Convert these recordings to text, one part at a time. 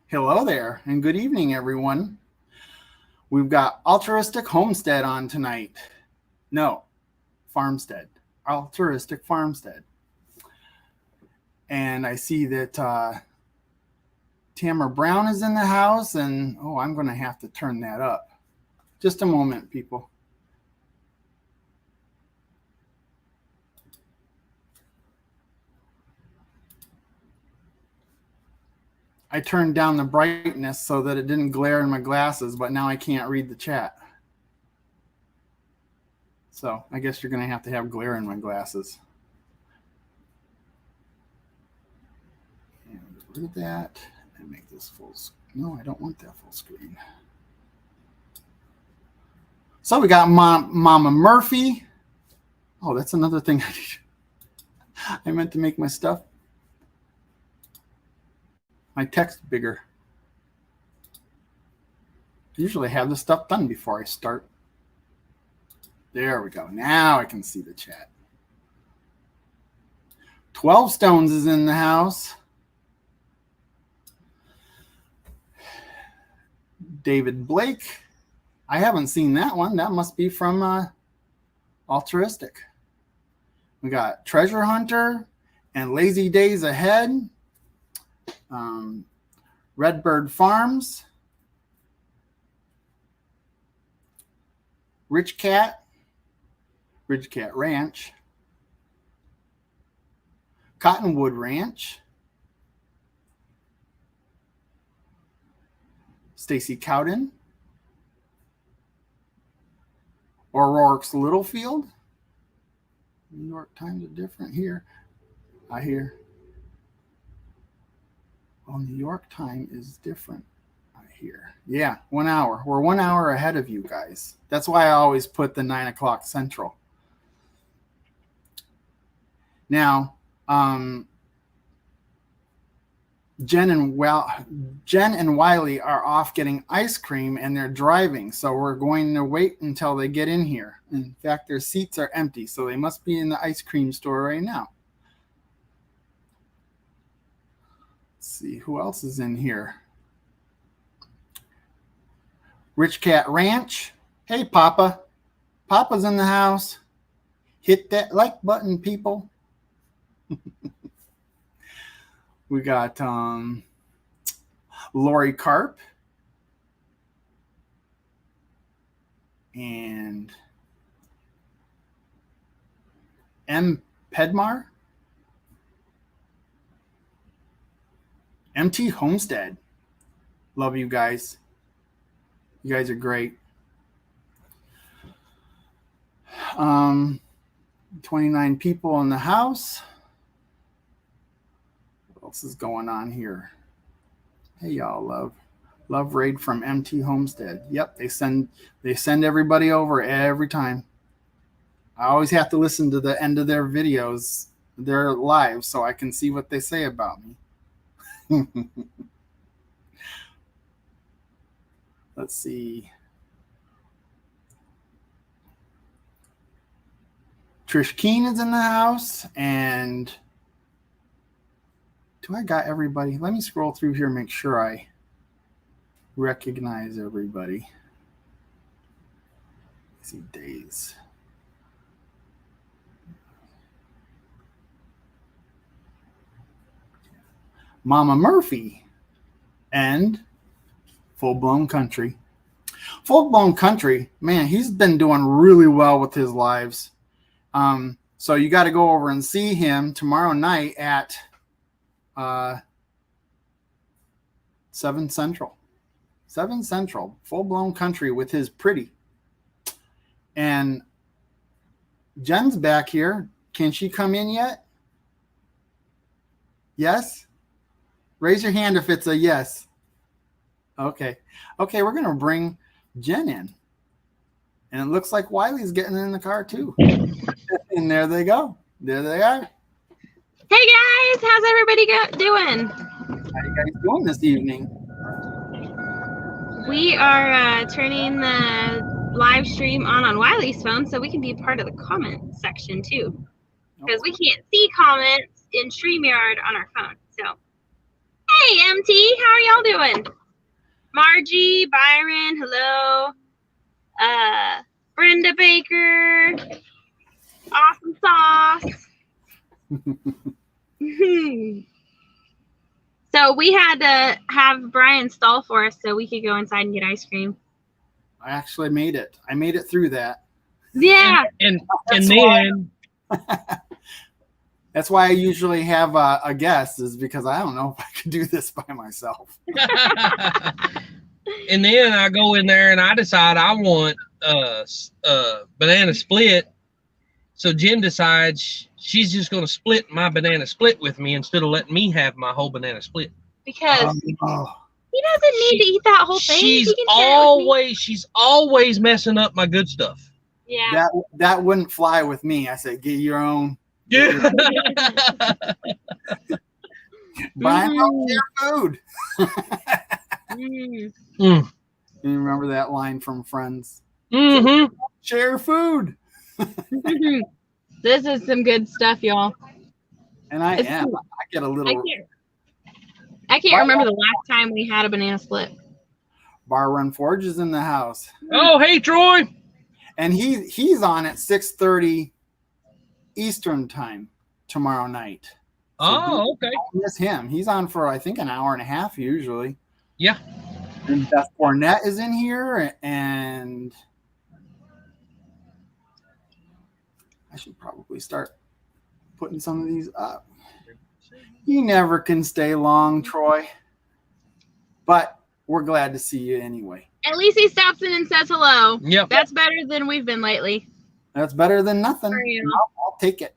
Hello there, and good evening, everyone. We've got Altruistic Homestead on tonight. No, Farmstead. Altruistic Farmstead. And I see that Tamara Brown is in the house, and I'm going to have to turn that up. Just a moment, people. I turned down the brightness so that it didn't glare in my glasses, but now I can't read the chat. So I guess you're going to have glare in my glasses. And get rid of that and make this full screen. No, I don't want that full screen. So we got Mama Murphy. Oh, that's another thing I did. I meant to make my text bigger. Usually I have the stuff done before I start. There we go. Now I can see the chat. 12 Stones is in the house. David Blake. I haven't seen that one. That must be from Altruistic. We got Treasure Hunter and Lazy Days Ahead. Redbird Farms. Ridge Cat Ranch. Cottonwood Ranch. Stacy Cowden. O'Rourke's Littlefield. New York Times are different here. I hear. Well, New York time is different, I hear. Yeah, 1 hour. We're 1 hour ahead of you guys. That's why I always put the 9 o'clock Central. Now, Jenn and Wiley are off getting ice cream and they're driving. So we're going to wait until they get in here. In fact, their seats are empty. So they must be in the ice cream store right now. See who else is in here. Rich Cat Ranch. Hey, Papa. Papa's in the house. Hit that like button, people. We got Lori Carp and M. Pedmar. MT Homestead. Love you guys. You guys are great. 29 people in the house. What else is going on here? Hey, y'all, love raid from MT Homestead. Yep, they send everybody over every time. I always have to listen to the end of their videos, their lives, so I can see what they say about me. Let's see. Trish Keene is in the house, and do I got everybody? Let me scroll through here and make sure I recognize everybody. Let's see, days. Mama Murphy and Full Blown Country. Full Blown Country, man, he's been doing really well with his lives. So you got to go over and see him tomorrow night at 7 Central. 7 Central, Full Blown Country with his Pretty. And Jen's back here. Can she come in yet? Yes? Raise your hand if it's a yes. Okay. Okay, we're going to bring Jenn in. And it looks like Wiley's getting in the car too. And there they go. There they are. Hey guys, how's everybody doing? How are you guys doing this evening? We are turning the live stream on Wiley's phone so we can be a part of the comment section too. Because we can't see comments in StreamYard on our phone. So, hey MT, how are y'all doing? Margie, Byron, hello. Brenda Baker, awesome sauce. So we had to have Brian stall for us so we could go inside and get ice cream. I actually made it. I made it through that. Yeah. And then that's why I usually have a guest, is because I don't know if I can do this by myself. and then I go in there and I decide I want banana split. So Jen decides she's just going to split my banana split with me instead of letting me have my whole banana split. Because he doesn't need to eat that whole thing. She's always messing up my good stuff. Yeah. That wouldn't fly with me. I said, get your own. Yeah. Buy your food. Mm. You remember that line from Friends? Mm-hmm. Share food. This is some good stuff, y'all. And I get a little. I can't remember the last time we had a banana split. Bar Run Forge is in the house. Oh, hey, Troy. And he's on at 6:30 Eastern time tomorrow night. So okay. Don't miss him. He's on for, I think, an hour and a half usually. Yeah. And Beth Cornett is in here, and I should probably start putting some of these up. You never can stay long, Troy. But we're glad to see you anyway. At least he stops in and says hello. Yep. That's better than we've been lately. That's better than nothing. I'll take it.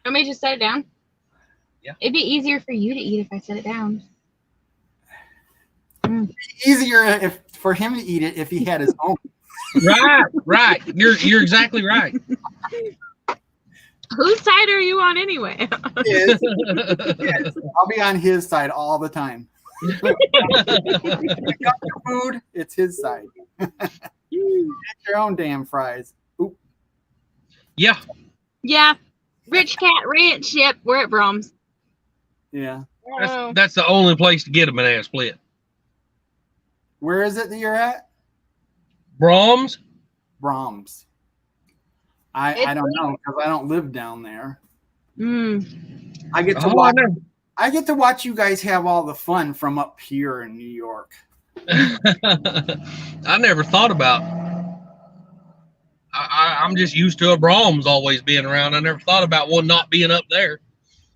Let me just set it down. Yeah. It'd be easier for you to eat if I set it down. Easier for him to eat it if he had his own. Right. You're exactly right. Whose side are you on anyway? Yes. I'll be on his side all the time. If you got your food, it's his side. Get your own damn fries. Oop. Yeah. Yeah. Rich Cat Ranch. Yep, we're at Brahms. Yeah. That's the only place to get a banana split. Where is it that you're at? Brahms. I don't know, because I don't live down there. I get to watch you guys have all the fun from up here in New York. I never thought about. I'm just used to a Brahms always being around. I never thought about one not being up there.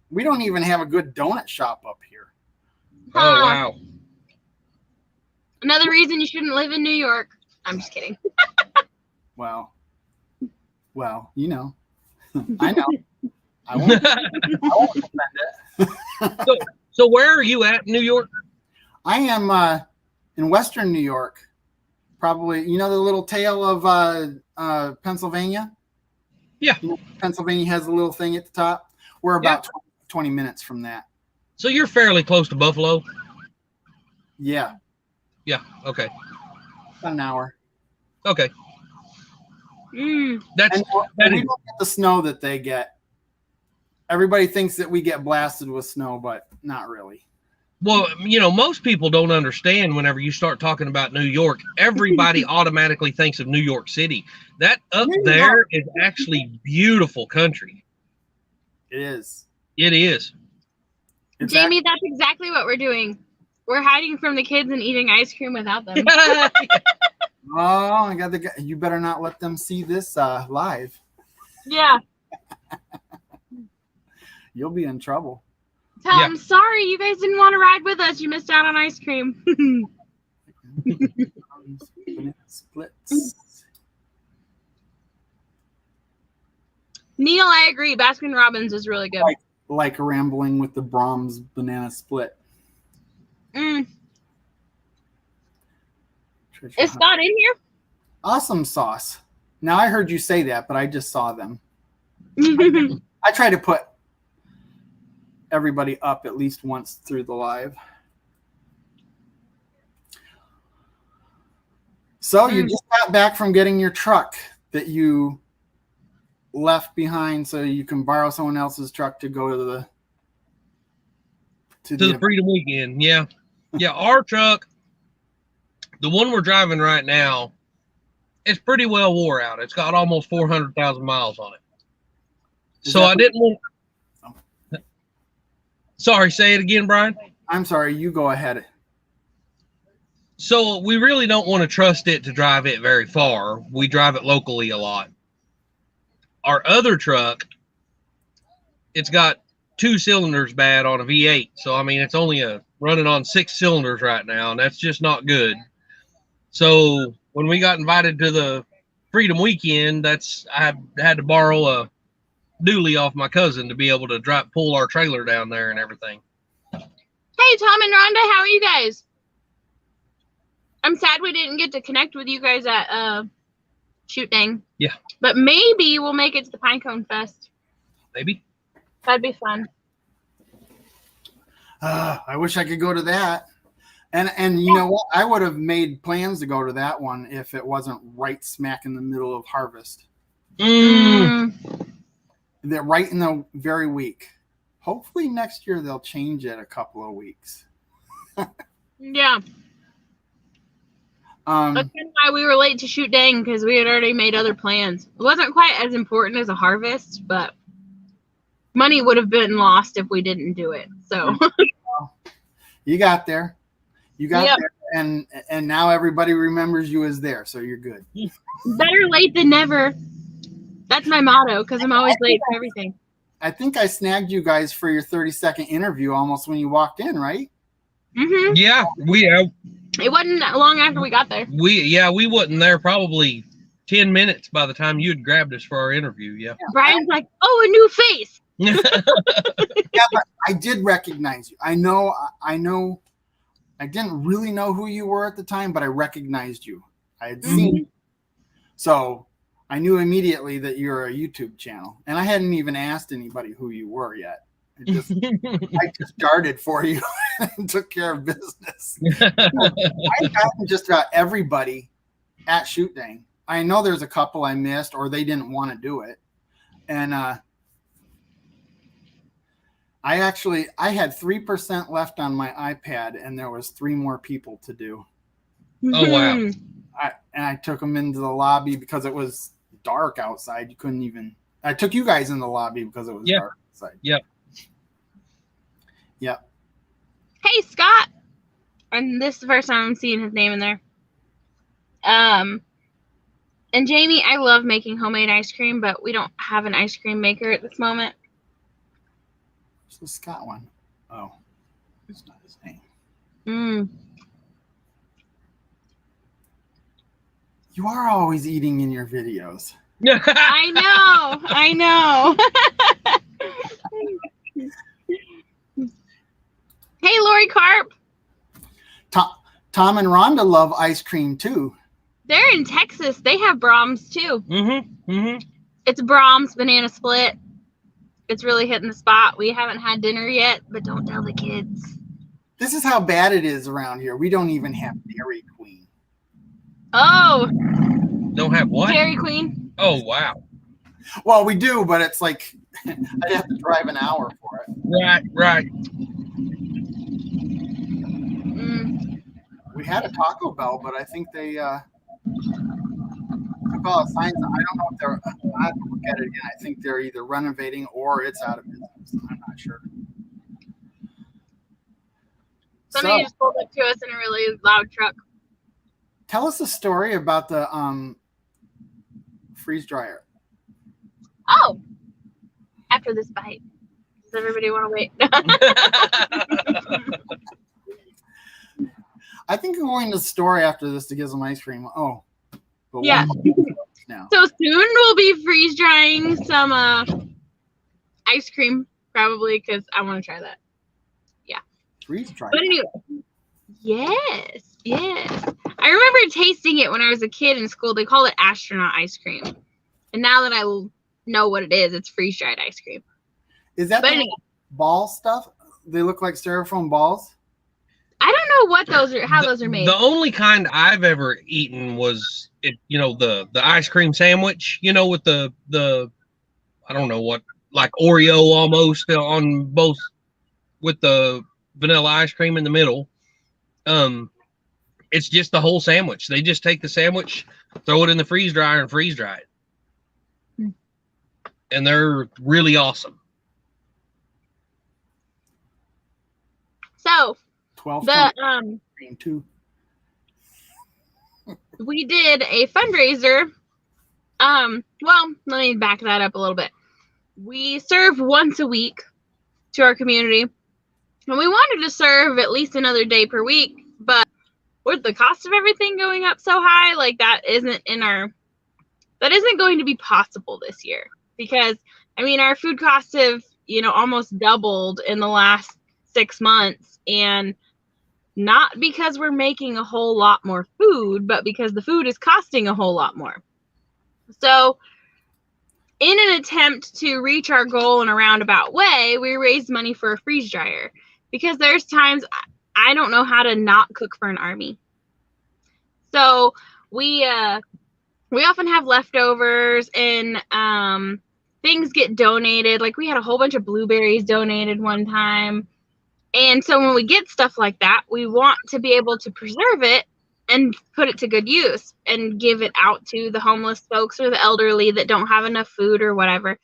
We don't even have a good donut shop up here. Oh wow! Another reason you shouldn't live in New York. I'm just kidding. Well, you know, I know. I won't defend it. So where are you at in New York? I am in Western New York. Probably, you know, the little tail of Pennsylvania? Yeah. You know, Pennsylvania has a little thing at the top. We're about 20 minutes from that. So you're fairly close to Buffalo? Yeah. Yeah, okay. About an hour. Okay. We don't get the snow that they get. Everybody thinks that we get blasted with snow, but not really. Well, you know, most people don't understand whenever you start talking about New York. Everybody automatically thinks of New York City. That up there is actually beautiful country. It is. It is. Jamie, that's exactly what we're doing. We're hiding from the kids and eating ice cream without them. Oh, you better not let them see this live. Yeah. You'll be in trouble. Tell them, sorry, you guys didn't want to ride with us. You missed out on ice cream. Splits. Neil, I agree. Baskin Robbins is really good. Like rambling with the Brahms banana split. Is Scott in here? Awesome sauce. Now I heard you say that, but I just saw them. I try to put everybody up at least once through the live. So you just got back from getting your truck that you left behind so you can borrow someone else's truck to go to To the Freedom Weekend, yeah. Yeah, our truck, the one we're driving right now, it's pretty well wore out. It's got almost 400,000 miles on it. So I didn't want... Sorry, say it again, Brian. I'm sorry, you go ahead. So we really don't want to trust it to drive it very far. We drive it locally a lot. Our other truck, it's got 2 cylinders bad on a V8. So, I mean, it's only running on 6 cylinders right now, and that's just not good. So when we got invited to the Freedom Weekend, I had to borrow a dually off my cousin to be able to pull our trailer down there and everything. Hey, Tom and Rhonda, how are you guys? I'm sad we didn't get to connect with you guys at Shoot Dang. Yeah. But maybe we'll make it to the Pinecone Fest. Maybe. That'd be fun. I wish I could go to that. And you know what? I would have made plans to go to that one if it wasn't right smack in the middle of harvest. They're right in the very week. Hopefully next year they'll change it a couple of weeks. Yeah. That's why we were late to Shoot Dang, because we had already made other plans. It wasn't quite as important as a harvest, but money would have been lost if we didn't do it. So you got there. You got there, and now everybody remembers you as there, so you're good. Better late than never. That's my motto, because I'm always late for everything. I think I snagged you guys for your 30-second interview almost when you walked in, right? Mm-hmm. Yeah, it wasn't that long after we got there. We wasn't there probably 10 minutes by the time you had grabbed us for our interview. Yeah. Brian's like, oh, a new face. Yeah, but I did recognize you. I know. I didn't really know who you were at the time, but I recognized you. I had seen you. So I knew immediately that you're a YouTube channel. And I hadn't even asked anybody who you were yet. I just started for you and took care of business. I've gotten just about everybody at Shoot Dang. I know there's a couple I missed or they didn't want to do it. And I had 3% left on my iPad and there was 3 more people to do. Oh, wow. I took them into the lobby because it was dark outside. You couldn't even, I took you guys in the lobby because it was dark outside. Yep. Yep. Hey, Scott. And this is the first time I'm seeing his name in there. And Jamie, I love making homemade ice cream, but we don't have an ice cream maker at this moment. What's the Scott one? Oh, it's not his name. You are always eating in your videos. I know. Hey, Lori Carp. Tom and Rhonda love ice cream too. They're in Texas. They have Brahms too. It's Brahms banana split. It's really hitting the spot. We haven't had dinner yet, but don't tell the kids. This is how bad it is around here. We don't even have Dairy Queen. Oh. Don't have what? Dairy Queen. Oh, wow. Well, we do, but it's like I'd have to drive an hour for it. Right. We had a Taco Bell, but I think they took all the signs. I don't know if they're. I have to look at it again. I think they're either renovating or it's out of business. I'm not sure. Somebody just pulled up to us in a really loud truck. Tell us a story about the freeze dryer. Oh, after this bite. Does everybody want to wait? I think I'm going to the store after this to get some ice cream. Oh, yeah. Now. So soon we'll be freeze drying some ice cream, probably, because I want to try that. Yeah. Freeze dry. But anyway, yes. I remember tasting it when I was a kid in school. They called it astronaut ice cream, and now that I know what it is, it's freeze dried ice cream. Is that ball stuff? They look like styrofoam balls. I don't know what those are. How those are made. The only kind I've ever eaten was the ice cream sandwich. With the I don't know what, like Oreo almost on both, with the vanilla ice cream in the middle. It's just the whole sandwich. They just take the sandwich, throw it in the freeze dryer, and freeze dry it. And they're really awesome. So 12 too. We did a fundraiser. Well, let me back that up a little bit. We serve once a week to our community, and we wanted to serve at least another day per week, but with the cost of everything going up so high, like that isn't going to be possible this year, because I mean, our food costs have, almost doubled in the last 6 months, and not because we're making a whole lot more food, but because the food is costing a whole lot more. So in an attempt to reach our goal in a roundabout way, we raised money for a freeze dryer, because there's times I don't know how to not cook for an army. So we often have leftovers, and things get donated. Like, we had a whole bunch of blueberries donated one time. And so when we get stuff like that, we want to be able to preserve it and put it to good use and give it out to the homeless folks or the elderly that don't have enough food or whatever.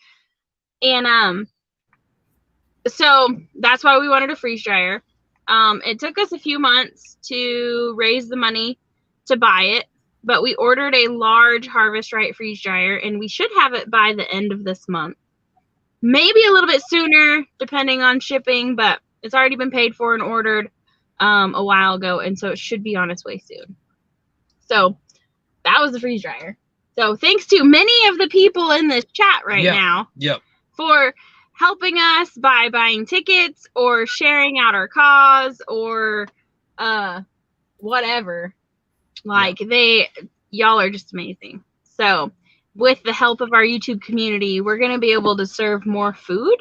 And so that's why we wanted a freeze dryer. It took us a few months to raise the money to buy it, but we ordered a large Harvest Right freeze dryer, and we should have it by the end of this month. Maybe a little bit sooner, depending on shipping, but it's already been paid for and ordered a while ago, and so it should be on its way soon. So that was the freeze dryer. So thanks to many of the people in this chat now for helping us by buying tickets or sharing out our cause or whatever. Like, y'all are just amazing. So with the help of our YouTube community, we're going to be able to serve more food.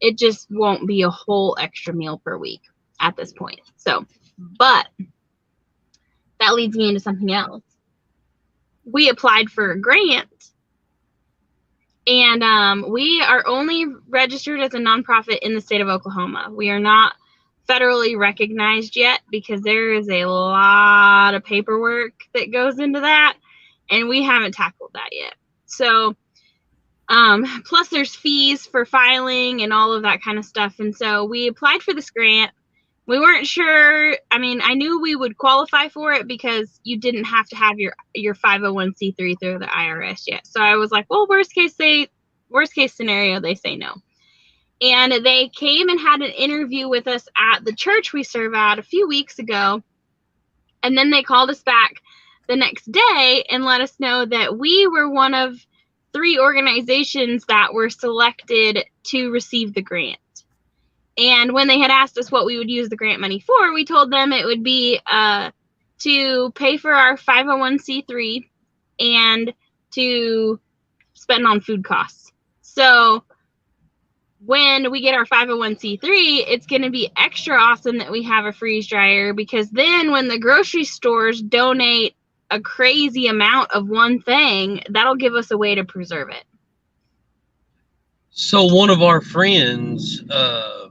It just won't be a whole extra meal per week at this point. So, but that leads me into something else. We applied for a grant, and we are only registered as a nonprofit in the state of Oklahoma. We are not federally recognized yet, because there is a lot of paperwork that goes into that, and we haven't tackled that yet. So plus there's fees for filing and all of that kind of stuff. And so we applied for this grant. We weren't sure. I mean, I knew we would qualify for it because you didn't have to have your 501c3 through the IRS yet. So I was like, well, worst case scenario, they say no. And they came and had an interview with us at the church we serve at a few weeks ago. And then they called us back the next day and let us know that we were one of 3 organizations that were selected to receive the grant. And when they had asked us what we would use the grant money for, we told them it would be to pay for our 501c3 and to spend on food costs. So when we get our 501c3, it's going to be extra awesome that we have a freeze dryer, because then when the grocery stores donate a crazy amount of one thing, that'll give us a way to preserve it. So one of our friends, a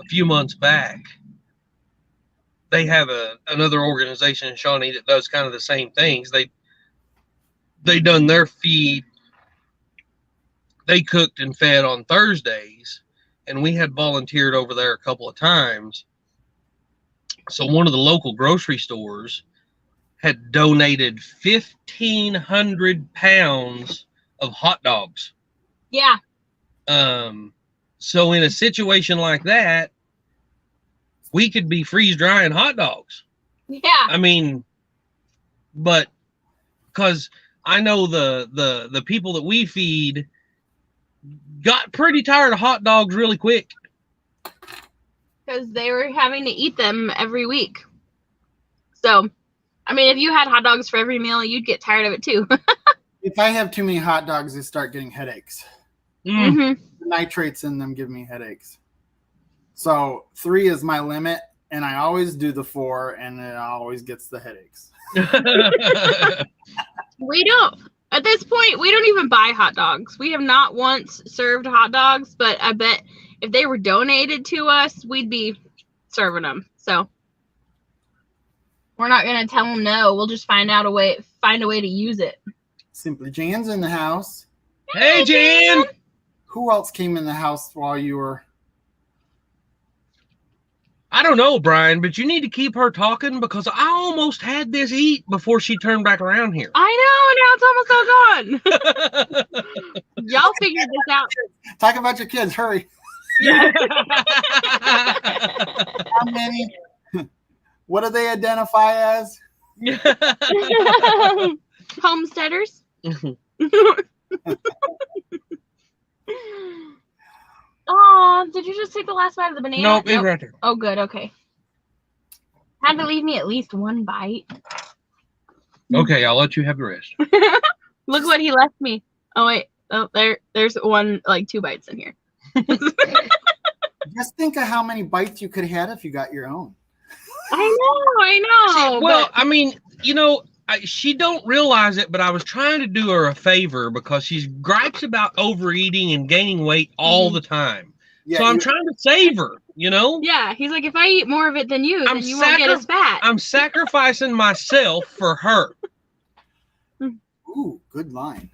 few months back, they have another organization in Shawnee that does kind of the same things. They done their feed. They cooked and fed on Thursdays, and we had volunteered over there a couple of times. So one of the local grocery stores had donated 1,500 pounds of hot dogs. Yeah. So in a situation like that, we could be freeze drying hot dogs. Yeah. I mean, but because I know the people that we feed got pretty tired of hot dogs really quick. Because they were having to eat them every week. So, I mean, if you had hot dogs for every meal, you'd get tired of it too. If I have too many hot dogs, I start getting headaches. Mm-hmm. The nitrates in them give me headaches. So 3 is my limit, and I always do the 4, and it always gets the headaches. We don't. At this point, we don't even buy hot dogs. We have not once served hot dogs, but I bet if they were donated to us, we'd be serving them. So we're not gonna tell them no. We'll just find a way to use it. Simply Jan's in the house. Hey, Jan. Who else came in the house while you were? I don't know, Brian, but you need to keep her talking because I almost had this eat before she turned back around here. I know. Now it's almost all gone. Y'all figured this out. Talk about your kids. Hurry. Yeah. How many? What do they identify as? Homesteaders. Oh, did you just take the last bite of the banana? Nope, it's right there. Oh, good. Okay. Had to leave me at least one bite. Okay, I'll let you have the rest. Look what he left me. Oh wait. Oh, there's one, like 2 bites in here. Just think of how many bites you could have had if you got your own. I know. Well, I mean, you know, she don't realize it, but I was trying to do her a favor because she's gripes about overeating and gaining weight all the time. Yeah, so I'm trying to save her, you know? Yeah, he's like, if I eat more of it than you, then you won't get as fat. I'm sacrificing myself for her. Ooh, good line.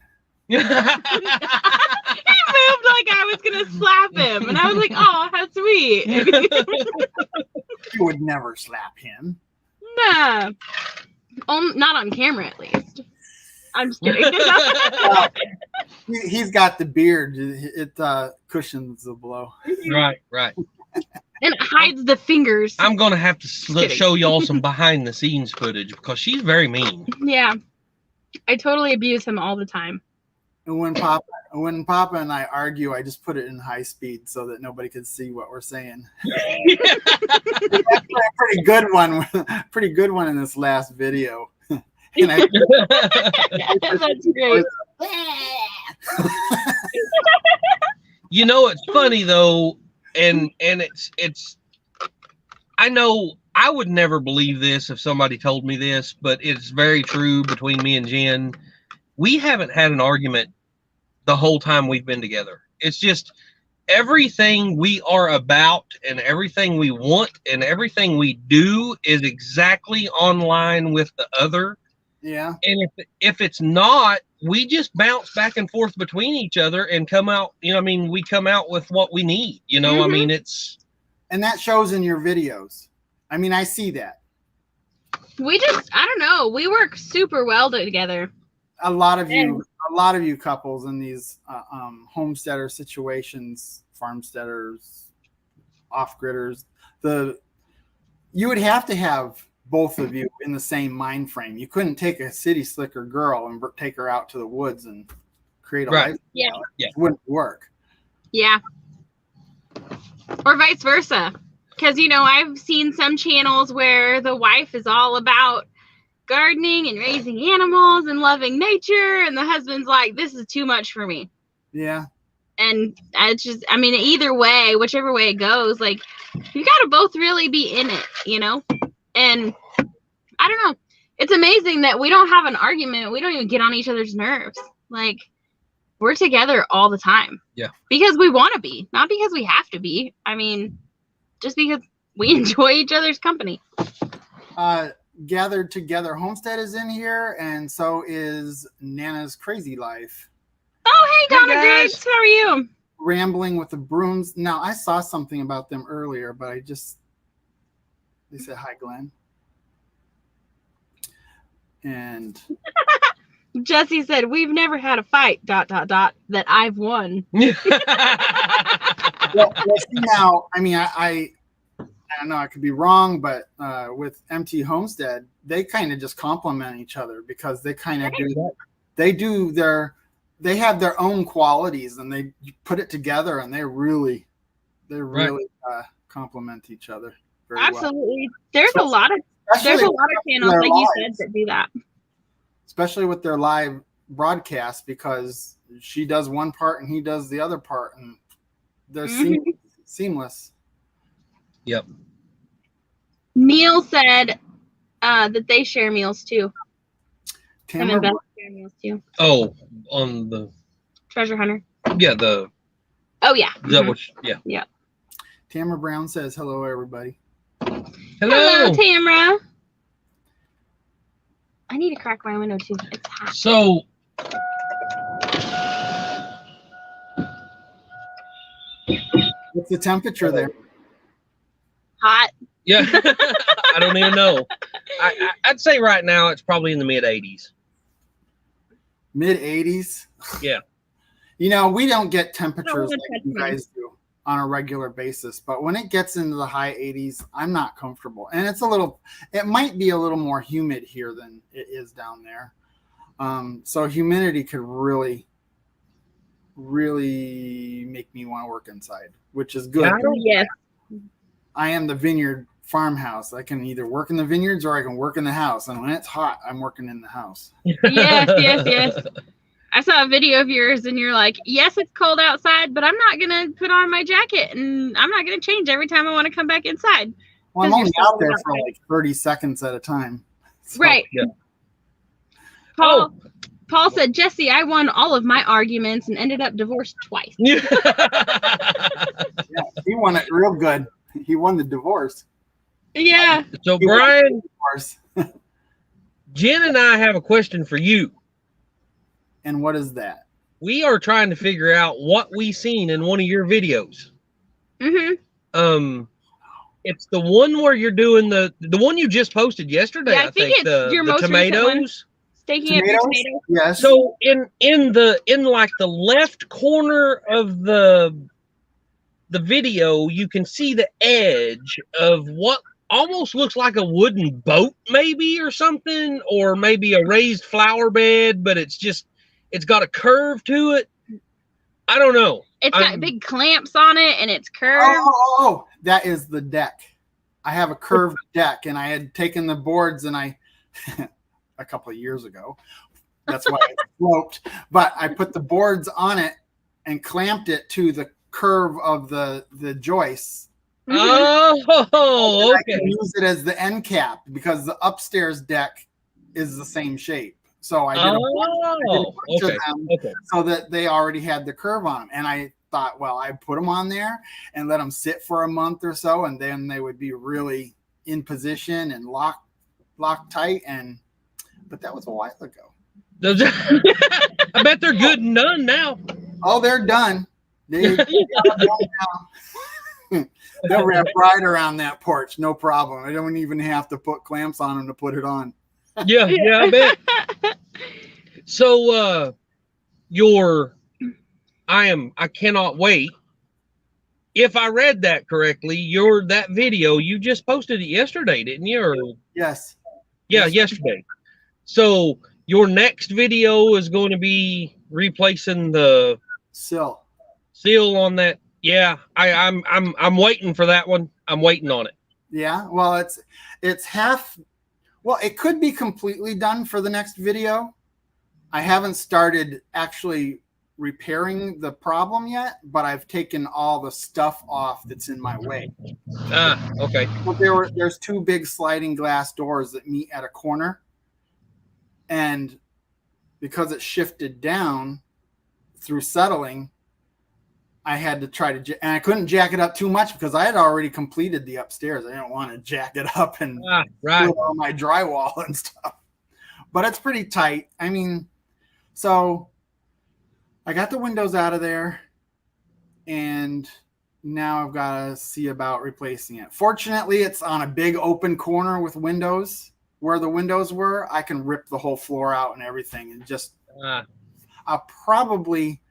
He moved like I was going to slap him. And I was like, oh, how sweet. You would never slap him. Nah. Not on camera, at least. I'm just kidding. He's got the beard. It cushions the blow. Right. And it hides the fingers. I'm going to have to show y'all some behind the scenes footage because she's very mean. Yeah. I totally abuse him all the time. And when Papa and I argue, I just put it in high speed so that nobody can see what we're saying. Pretty good one in this last video. And That's great. You know, it's funny though, and it's. I know I would never believe this if somebody told me this, but it's very true between me and Jen. We haven't had an argument the whole time we've been together. It's just everything we are about and everything we want and everything we do is exactly on line with the other. Yeah. And if it's not, we just bounce back and forth between each other and come out, you know, I mean, we come out with what we need, you know, I mean, it's. And that shows in your videos. I mean, I see that. I don't know. We work super well together. A lot of you couples in these homesteader situations, farmsteaders, off-gridders, you would have to have both of you in the same mind frame. You couldn't take a city slicker girl and take her out to the woods and create a lifestyle. Yeah. It wouldn't work. Yeah. Or vice versa. Because, you know, I've seen some channels where the wife is all about gardening and raising animals and loving nature, and the husband's like, this is too much for me. Yeah. And it's just, I mean, either way, whichever way it goes, like, you got to both really be in it, you know? And I don't know. It's amazing that we don't have an argument. We don't even get on each other's nerves. Like, we're together all the time. Yeah. Because we want to be, not because we have to be. I mean, just because we enjoy each other's company. Gathered Together Homestead is in here, and so is Nana's Crazy Life. Oh, hey, Donna Grace. How are you? Rambling with the Brooms. Now, I saw something about them earlier, but they said, hi, Glenn. And Jesse said, we've never had a fight, ... that I've won. well, see now, I mean, I don't know, I could be wrong, but with MT Homestead, they kind of just complement each other because they kind of they have their own qualities and they put it together and they really complement each other very absolutely well. There's a lot of channels like you said that do that, especially with their live broadcast, because she does one part and he does the other part and they're seamless. Yep. Neil said that they share meals too. Tamara share meals too. Oh, on the Treasure Hunter. Yeah, Oh yeah. That was, yeah. Yeah. Tamara Brown says, hello, everybody. Hello. Tamra. I need to crack my window too. It's hot. So, What's the temperature there? Hot. yeah, I don't even know. I'd say right now it's probably in the mid 80s. Mid 80s? Yeah. You know, we don't get temperatures wanna like touch you mine. guys do on a regular basis, but when it gets into the high 80s, I'm not comfortable. And it might be a little more humid here than it is down there. So humidity could really make me want to work inside, which is good. Yes. I am the Vineyard Farmhouse. I can either work in the vineyards or I can work in the house. And when it's hot, I'm working in the house. Yes. I saw a video of yours and you're like, yes, it's cold outside, but I'm not going to put on my jacket and I'm not going to change every time I want to come back inside. Well, I'm 'Cause only you're out there still for like 30 seconds at a time. So, Right. Yeah. Paul said, Jesse, I won all of my arguments and ended up divorced twice. Yeah, he won it real good. He won the divorce. Yeah. So, Brian, Divorce. Jen and I have a question for you. And what is that? We are trying to figure out what we seen in one of your videos. Mm-hmm. It's the one where you're doing the one you just posted yesterday. Yeah, I think it's your the most recent one. tomatoes. Staking up your Tomatoes? tomatoes. Yes. So in like the left corner of the video, you can see the edge of what almost looks like a wooden boat, maybe, or something, or maybe a raised flower bed, but it's got a curve to it. I don't know. It's got big clamps on it and it's curved. Oh, that is the deck. I have a curved deck, and I had taken the boards and I a couple of years ago. That's why it sloped. But I put the boards on it and clamped it to the curve of the joists. Oh, I okay. can use it as the end cap because the upstairs deck is the same shape. So I did a bunch of them so that they already had the curve on them. And I thought, well, I put them on there and let them sit for a month or so, and then they would be really in position and locked tight. But that was a while ago. I bet they're good and done now. Oh, they're done. They're done now. They'll wrap right around that porch, no problem. I don't even have to put clamps on them to put it on. Yeah, I bet. So, I cannot wait. If I read that correctly, that video, you just posted it yesterday, didn't you? Or, Yes. Yeah, yesterday. So your next video is going to be replacing the seal on that. Yeah, I'm waiting for that one. I'm waiting on it. Yeah, well, it's half. Well, it could be completely done for the next video. I haven't started actually repairing the problem yet, but I've taken all the stuff off that's in my way. Okay. Well, there's two big sliding glass doors that meet at a corner, and because it shifted down through settling, I had to try to, and I couldn't jack it up too much because I had already completed the upstairs. I didn't want to jack it up and right. do all my drywall and stuff. But it's pretty tight. I mean, so I got the windows out of there, and now I've got to see about replacing it. Fortunately, it's on a big open corner with windows. Where the windows were, I can rip the whole floor out and everything, and just I'll probably,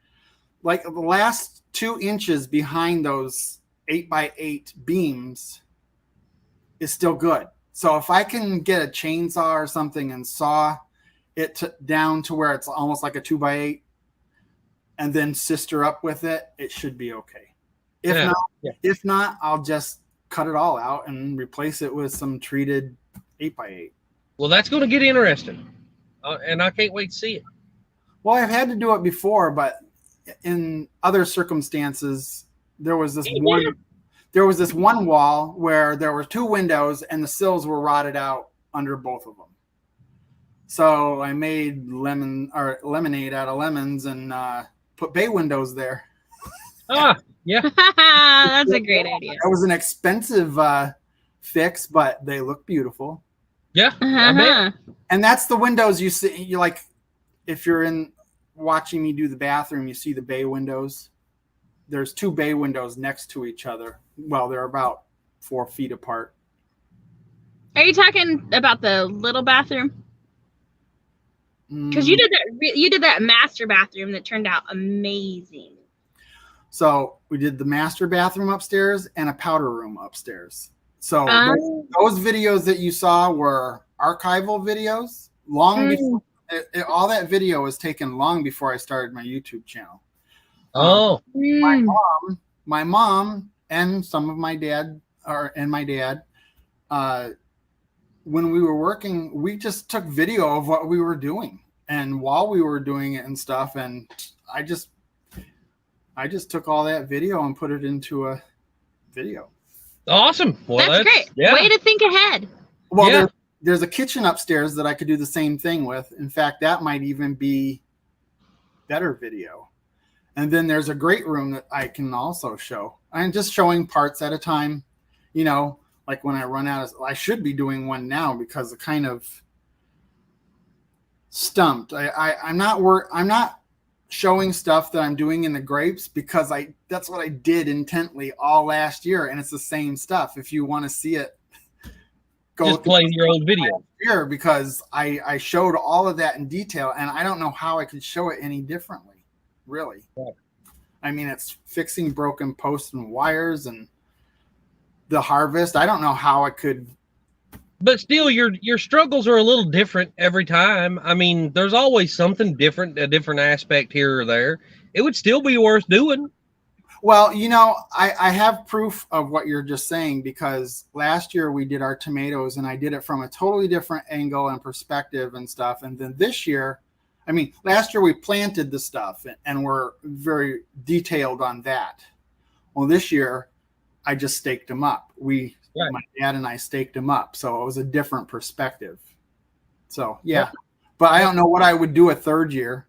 like, the last 2 inches behind those 8x8 beams is still good. So if I can get a chainsaw or something and saw it down to where it's almost like a 2x8 and then sister up with it, it should be okay. If not, I'll just cut it all out and replace it with some treated 8x8. Well, that's going to get interesting, and I can't wait to see it. Well, I've had to do it before, but in other circumstances, there was this one wall where there were 2 windows and the sills were rotted out under both of them. So I made lemonade out of lemons and put bay windows there. Yeah. That's a great idea. That was an expensive fix, but they look beautiful. Yeah, I bet. And that's the windows you see. You like, if you're in watching me do the bathroom, you see the bay windows. There's 2 bay windows next to each other. Well, they're about 4 feet apart. Are you talking about the little bathroom? Because you did that master bathroom that turned out amazing. So we did the master bathroom upstairs and a powder room upstairs. So those videos that you saw were archival videos long before. All that video was taken long before I started my YouTube channel. Oh, my mom and some of my dad when we were working, we just took video of what we were doing and while we were doing it and stuff. And I just took all that video and put it into a video. awesome. Well, That's great. Yeah. Way to think ahead. Well, there's a kitchen upstairs that I could do the same thing with. In fact, that might even be better video. And then there's a great room that I can also show. I'm just showing parts at a time. You know, like when I run out of, I should be doing one now because it kind of stumped. I'm not showing stuff that I'm doing in the grapes because that's what I did intently all last year. And it's the same stuff. If you want to see it, go just play your old video here because I showed all of that in detail and I don't know how I could show it any differently. Really. Yeah. I mean, it's fixing broken posts and wires and the harvest. I don't know how I could. But still, your struggles are a little different every time. I mean, there's always something different, a different aspect here or there. It would still be worth doing. Well, you know, I have proof of what you're just saying because last year we did our tomatoes and I did it from a totally different angle and perspective and stuff. And then this year, I mean, last year we planted the stuff and we're very detailed on that. Well, this year I just staked them up. My dad and I staked them up. So it was a different perspective. So, yeah. But I don't know what I would do a third year.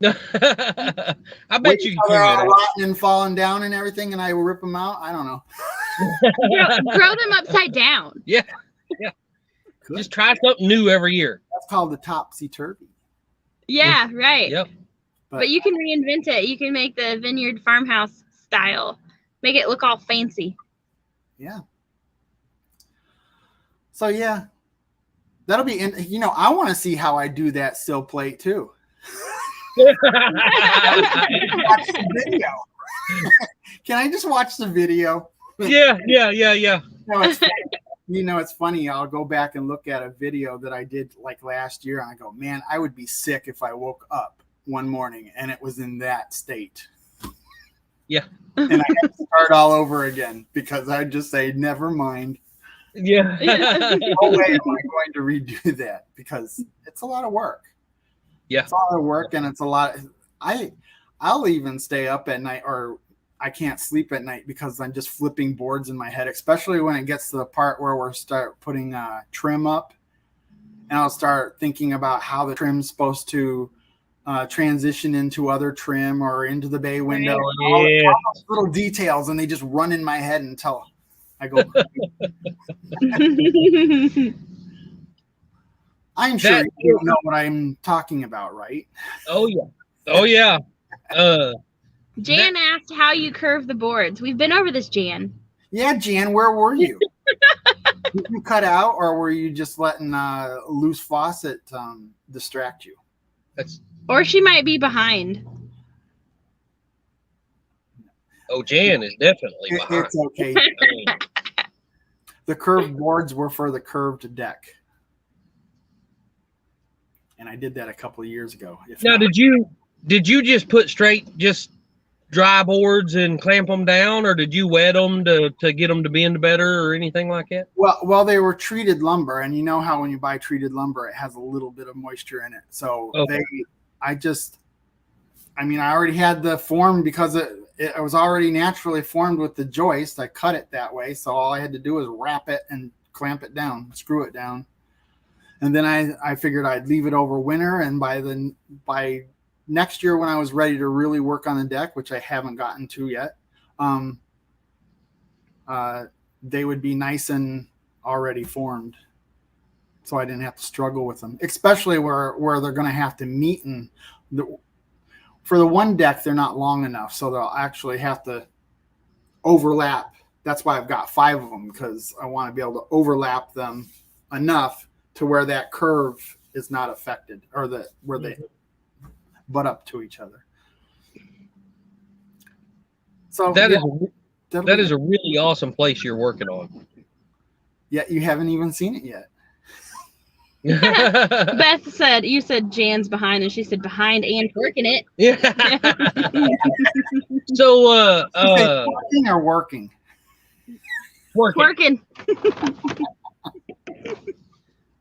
I bet you they're all rotten and falling down and everything and I will rip them out. I don't know. Grow them upside down. Yeah. Good. Just try something new every year. That's called the topsy-turvy. Yeah, right. Yep. But you can reinvent it. You can make the Vineyard Farmhouse style. Make it look all fancy. Yeah. So, yeah. That'll be, you know, I want to see how I do that sill plate too. Watch the video. Can I just watch the video? Yeah. No, it's funny. I'll go back and look at a video that I did like last year and I go, man, I would be sick if I woke up one morning and it was in that state. Yeah. And I have to start all over again because I'd just say, never mind. Yeah. No way am I going to redo that because it's a lot of work. Yeah. It's a lot of work and it's a lot. I'll even stay up at night or I can't sleep at night because I'm just flipping boards in my head, especially when it gets to the part where we'll start putting trim up and I'll start thinking about how the trim's supposed to transition into other trim or into the bay window and all those little details. And they just run in my head until I go I'm sure you don't know what I'm talking about, right? Oh, yeah. Jan asked how you curve the boards. We've been over this, Jan. Yeah, Jan, where were you? Did you cut out or were you just letting loose faucet distract you? Or she might be behind. Oh, Jan is definitely behind. It's okay. The curved boards were for the curved deck. And I did that a couple of years ago. Now, did you just put just dry boards and clamp them down, or did you wet them to get them to bend better or anything like that? Well, they were treated lumber, and you know how when you buy treated lumber, it has a little bit of moisture in it. So I already had the form because it was already naturally formed with the joist. I cut it that way, so all I had to do was wrap it and clamp it down, screw it down. And then I figured I'd leave it over winter, and by next year when I was ready to really work on the deck, which I haven't gotten to yet, they would be nice and already formed. So I didn't have to struggle with them, especially where they're going to have to meet. And for the one deck, they're not long enough. So they'll actually have to overlap. That's why I've got 5 of them, because I want to be able to overlap them enough to where that curve is not affected, or where they butt up to each other. So that is a really awesome place you're working on. Yeah, you haven't even seen it yet. Beth said, you said Jan's behind, and she said behind and working it. Yeah. So working or working? Working.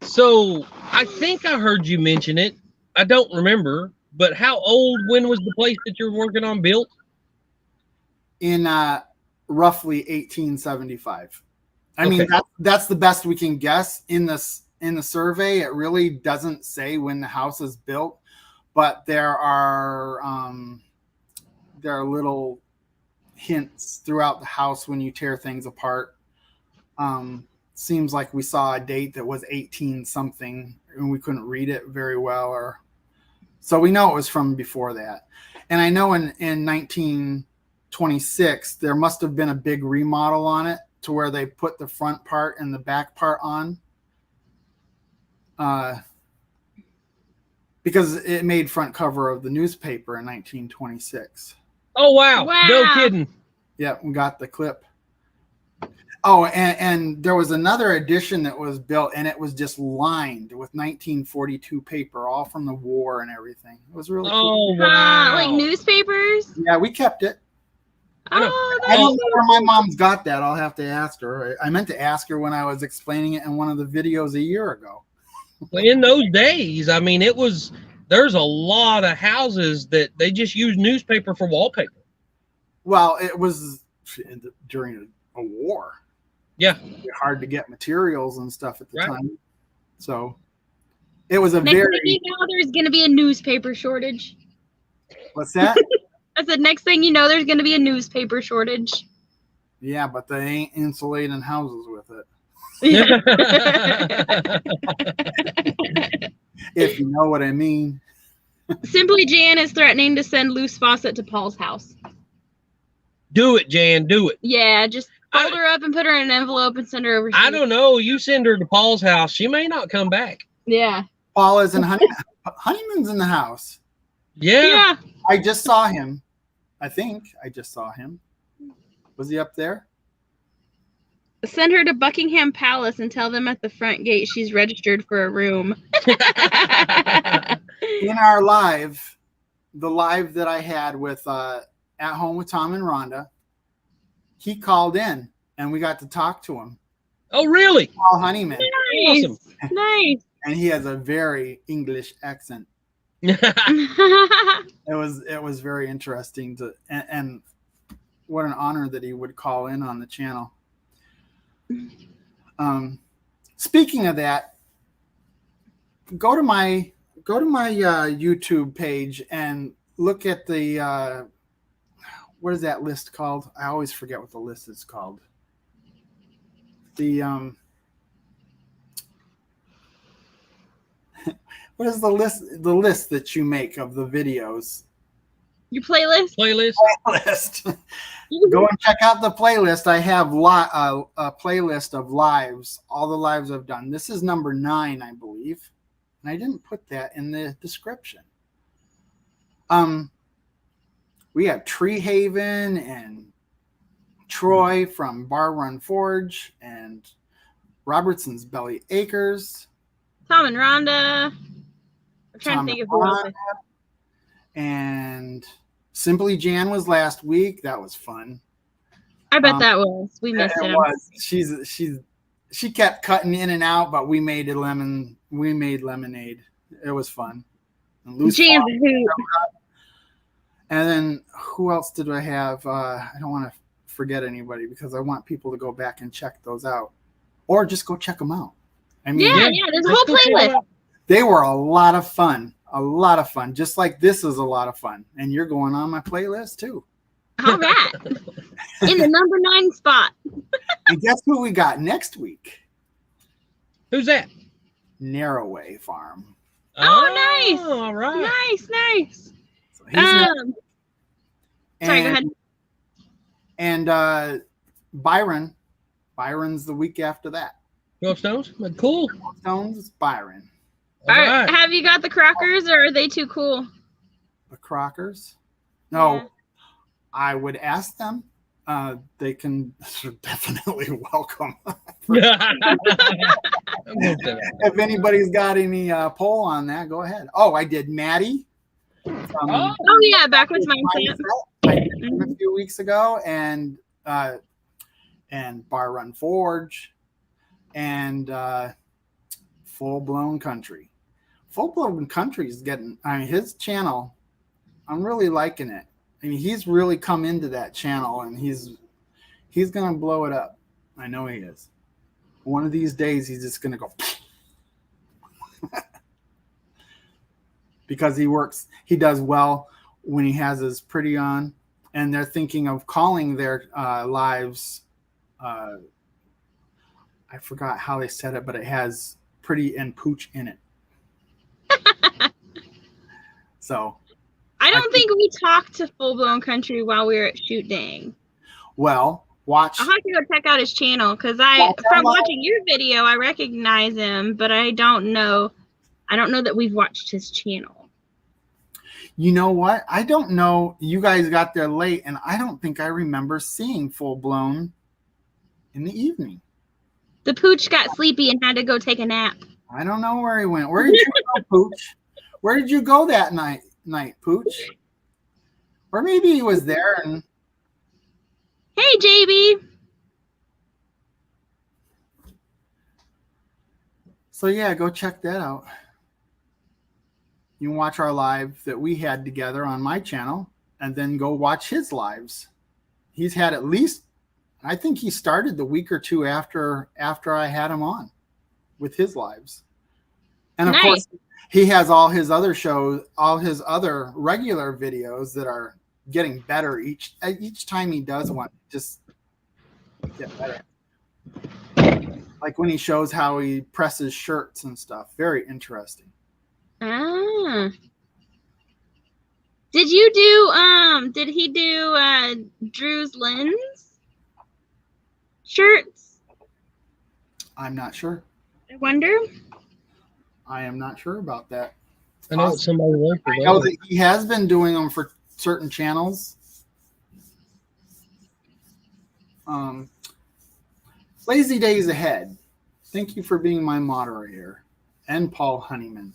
So I think I heard you mention it. I don't remember, but when was the place that you're working on built? In roughly 1875. I mean, that's the best we can guess in the survey. It really doesn't say when the house is built, but there are little hints throughout the house when you tear things apart. Seems like we saw a date that was 18 something and we couldn't read it very well, so we know it was from before that. And I know in 1926 there must have been a big remodel on it to where they put the front part and the back part on, because it made front cover of the newspaper in 1926. Oh wow. No kidding. Yeah, we got the clip. Oh, and there was another edition that was built, and it was just lined with 1942 paper, all from the war and everything. It was really cool. Oh wow. Like newspapers? Yeah, we kept it. I don't know where my mom's got that. I'll have to ask her. I meant to ask her when I was explaining it in one of the videos a year ago. In those days, I mean, there's a lot of houses that they just use newspaper for wallpaper. Well, it was during a war. Yeah. Hard to get materials and stuff at the time. So it was a there's going to be a newspaper shortage. What's that? I said, next thing you know, there's going to be a newspaper shortage. Yeah, but they ain't insulating houses with it. If you know what I mean. Simply Jan is threatening to send loose faucet to Paul's house. Do it, Jan. Do it. Yeah, just fold her up and put her in an envelope and send her overseas. I don't know. You send her to Paul's house. She may not come back. Yeah. Paul is in Honeymoon's in the house. Yeah. I just saw him. I think I just saw him. Was he up there? Send her to Buckingham Palace and tell them at the front gate she's registered for a room. In our live, the live that I had with At Home with Tom and Rhonda, he called in and we got to talk to him. Oh, really? Paul Honeyman. Nice. Awesome. Nice. And he has a very English accent. It was very interesting and what an honor that he would call in on the channel. Speaking of that, go to my YouTube page and look at the what is that list called? I always forget what the list is called. The what is the list? The list that you make of the videos. Your playlist. Playlist. Go and check out the playlist. I have a playlist of lives, all the lives I've done. This is number 9, I believe, and I didn't put that in the description. We have Tree Haven and Troy from Bar Run Forge and Robertson's Belly Acres. Tom and Rhonda. I'm trying to think of who else. And Simply Jan was last week. That was fun. I bet that was. We missed it. It was. She kept cutting in and out, but we made lemonade. It was fun. And then who else did I have? I don't want to forget anybody because I want people to go back and check those out, or just go check them out. I mean, yeah. There's a whole playlist. They were a lot of fun. Just like this is a lot of fun, and you're going on my playlist too. All right. In the number 9 spot. And guess who we got next week? Who's that? Narrowway Farm. Oh, nice. All right. Nice. So he's next. Sorry, go ahead. And Byron's the week after that. 12 Stones? Cool. Stones, Byron. All right. Have you got the Crockers, or are they too cool? The Crockers? No, Yeah. I would ask them. They can definitely welcome. If anybody's got any poll on that, go ahead. Oh, I did Maddie. Oh yeah, backwards mindset. I did him a few weeks ago, and Bar Run Forge, and Full Blown Country. Full Blown Country is getting. I mean, his channel. I'm really liking it. I mean, he's really come into that channel, and he's gonna blow it up. I know he is. One of these days, he's just gonna go. Because he does well when he has his pretty on, and they're thinking of calling their lives. I forgot how they said it, but it has pretty and pooch in it. So I don't think we talked to Full Blown Country while we were at Shoot Dang. Well, watch. I'll have to go check out his channel, because from watching your video, I recognize him, but I don't know that we've watched his channel. You know what? I don't know. You guys got there late, and I don't think I remember seeing Full Blown in the evening. The pooch got sleepy and had to go take a nap. I don't know where he went. Where did you go, Pooch? Where did you go that night, Pooch? Or maybe he was there and. Hey, JB. So yeah, go check that out. You can watch our live that we had together on my channel, and then go watch his lives. He's had at least, I think he started the week or two after I had him on with his lives. And of course, he has all his other shows, all his other regular videos that are getting better each time he does one. Just get better. Like when he shows how he presses shirts and stuff. Very interesting. Ah. Did he do Drew's Lens shirts? I'm not sure. I wonder. I am not sure about that. I know somebody wants I know that he has been doing them for certain channels. Lazy Days Ahead. Thank you for being my moderator. And Paul Honeymoon.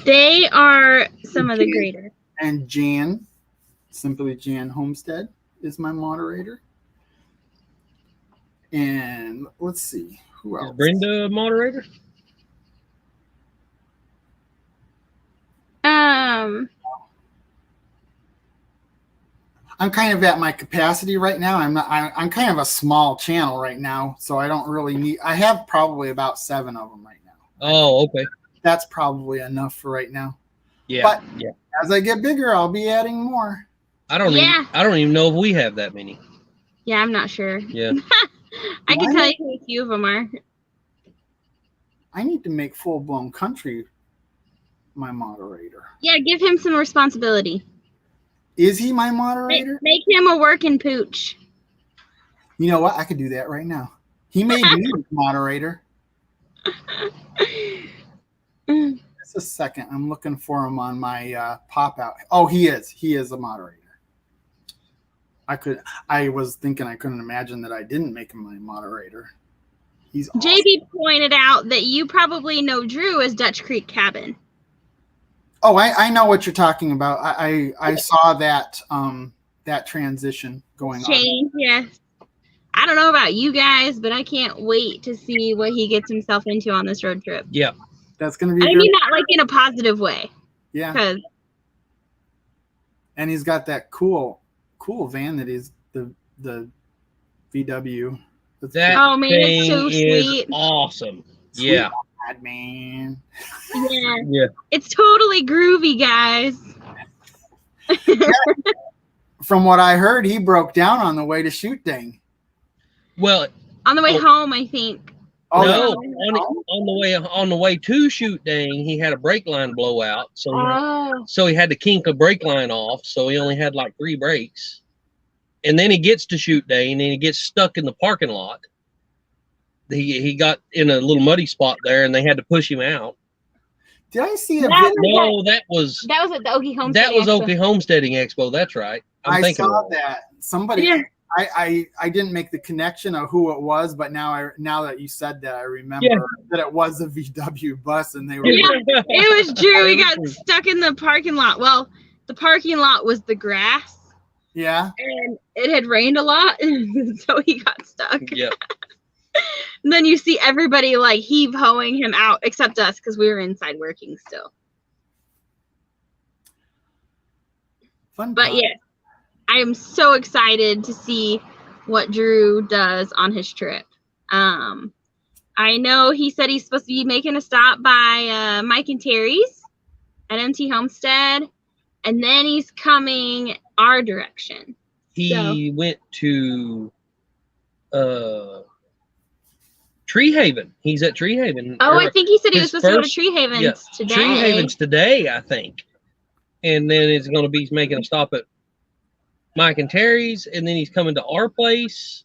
They are some of the greater. And Jan, simply Jan Homestead, is my moderator. And let's see, who else? Is Brenda moderator? I'm kind of at my capacity right now. I'm kind of a small channel right now, so I don't really need. I have probably about 7 of them right now. Oh, okay. That's probably enough for right now. Yeah. But yeah. As I get bigger, I'll be adding more. I don't even know if we have that many. Yeah, I'm not sure. Yeah. I can tell you who a few of them are. I need to make Full Blown Country my moderator. Yeah, give him some responsibility. Is he my moderator? Make him a working pooch. You know what? I could do that right now. He made me the moderator. Just a second. I'm looking for him on my pop-out. Oh, he is. He is a moderator. I was thinking I couldn't imagine that I didn't make him my moderator. He's awesome. JB pointed out that you probably know Drew as Dutch Creek Cabin. Oh, I know what you're talking about. I saw that that transition going on. Yes. I don't know about you guys, but I can't wait to see what he gets himself into on this road trip. Yeah. That's going to be I mean, not like in a positive way. Yeah. And he's got that cool van that is the VW. That oh man, it's so is sweet. Awesome. Sweet Yeah. God, man. Yeah. It's totally groovy, guys. from what I heard, he broke down on the way to shoot dang. Well, On the way home, I think. Oh, no, yeah. on the way to shoot dang, he had a brake line blowout, Oh. so he had to kink a brake line off, so he only had like 3 brakes. And then he gets to shoot dang, and then he gets stuck in the parking lot. He got in a little muddy spot there, and they had to push him out. Did I see a That video? No, that was at the Okie Homesteading that was Expo. Okie Homesteading Expo. That's right. I saw that. Somebody. Yeah. I didn't make the connection of who it was, but now that you said that, I remember that it was a VW bus, and they were. Yeah, it was Drew. He got stuck in the parking lot. Well, the parking lot was the grass. Yeah. And it had rained a lot, so he got stuck. Yeah. And then you see everybody like heave-hoing him out, except us, because we were inside working still. Fun. But yeah, I am so excited to see what Drew does on his trip. I know he said he's supposed to be making a stop by Mike and Terry's at MT Homestead, and then he's coming our direction. He went to Tree Haven. He's at Tree Haven. Oh, I think he said he was his supposed to go to first- Tree Havens today. Tree Haven's today, I think. And then he's going to be making a stop at Mike and Terry's, and then he's coming to our place,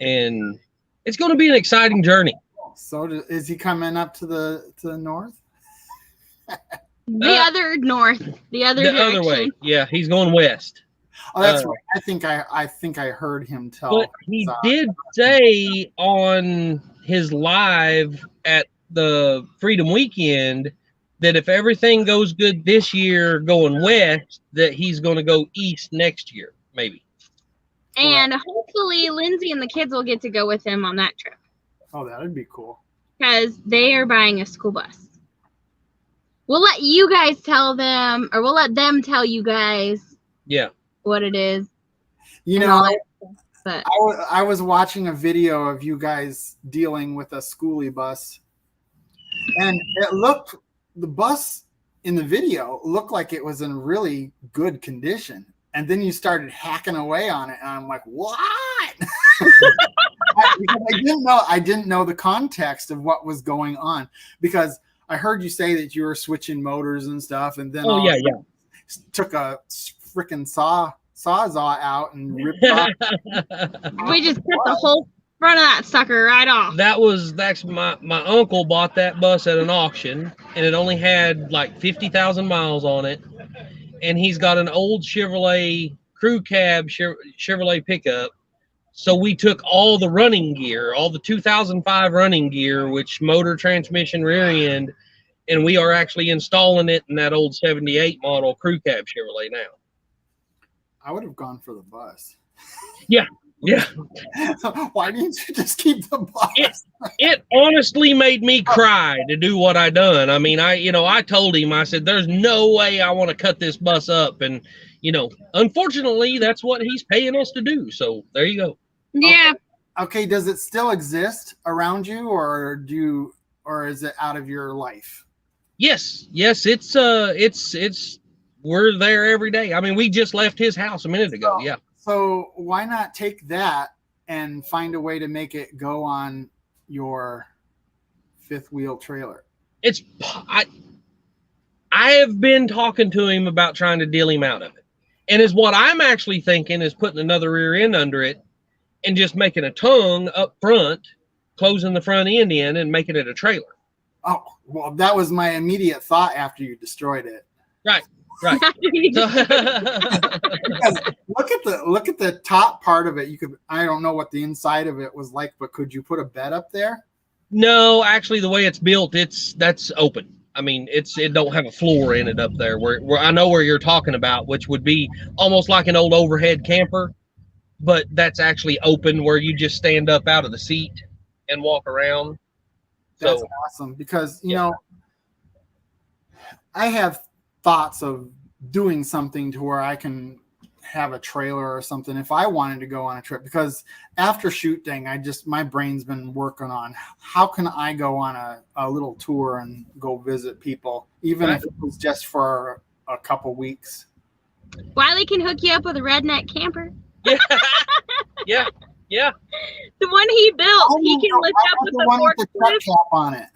and it's going to be an exciting journey. So is he coming up to the north? The other north, the other way. Yeah, he's going west. Oh, that's right. I think I heard him tell. But he did say on his live at the Freedom Weekend that if everything goes good this year going west, that he's going to go east next year, maybe. And hopefully Lindsay and the kids will get to go with him on that trip. Oh, that would be cool. Because they are buying a school bus. We'll let you guys tell them, or we'll let them tell you guys what it is. You know, but I was watching a video of you guys dealing with a schoolie bus, and the bus in the video looked like it was in really good condition. And then you started hacking away on it, and I'm like, what? Because I didn't know the context of what was going on, because I heard you say that you were switching motors and stuff, and then took a freaking sawzall out and ripped off. we just cut the whole front of that sucker right off. That's my uncle bought that bus at an auction, and it only had like 50,000 miles on it, and he's got an old Chevrolet crew cab Chevrolet pickup. So we took all the running gear, all the 2005 running gear, which motor, transmission, rear end, and we are actually installing it in that old 78 model crew cab Chevrolet now. I would have gone for the bus. Yeah. Why didn't you just keep the bus? It honestly made me cry to do what I done. I mean, I told him, I said, there's no way I want to cut this bus up. And, unfortunately, that's what he's paying us to do. So there you go. Yeah. Okay. Does it still exist around you, or is it out of your life? Yes. It's we're there every day. I mean, we just left his house a minute ago. Yeah. So why not take that and find a way to make it go on your fifth wheel trailer? I have been talking to him about trying to deal him out of it. And is what I'm actually thinking is putting another rear end under it and just making a tongue up front, closing the front end in and making it a trailer. Oh, well, that was my immediate thought after you destroyed it. Right. Because look at the top part of it. I don't know what the inside of it was like, but could you put a bed up there? No, actually, the way it's built, that's open. I mean, it don't have a floor in it up there. Where I know where you're talking about, which would be almost like an old overhead camper, but that's actually open where you just stand up out of the seat and walk around. That's awesome, because you know, I have thoughts of doing something to where I can have a trailer or something if I wanted to go on a trip, because after shooting, my brain's been working on how can I go on a little tour and go visit people, even if it was just for a couple weeks. Wiley can hook you up with a redneck camper. Yeah. Yeah. The one he built, he can lift up with the one with the truck forklift. cap on it.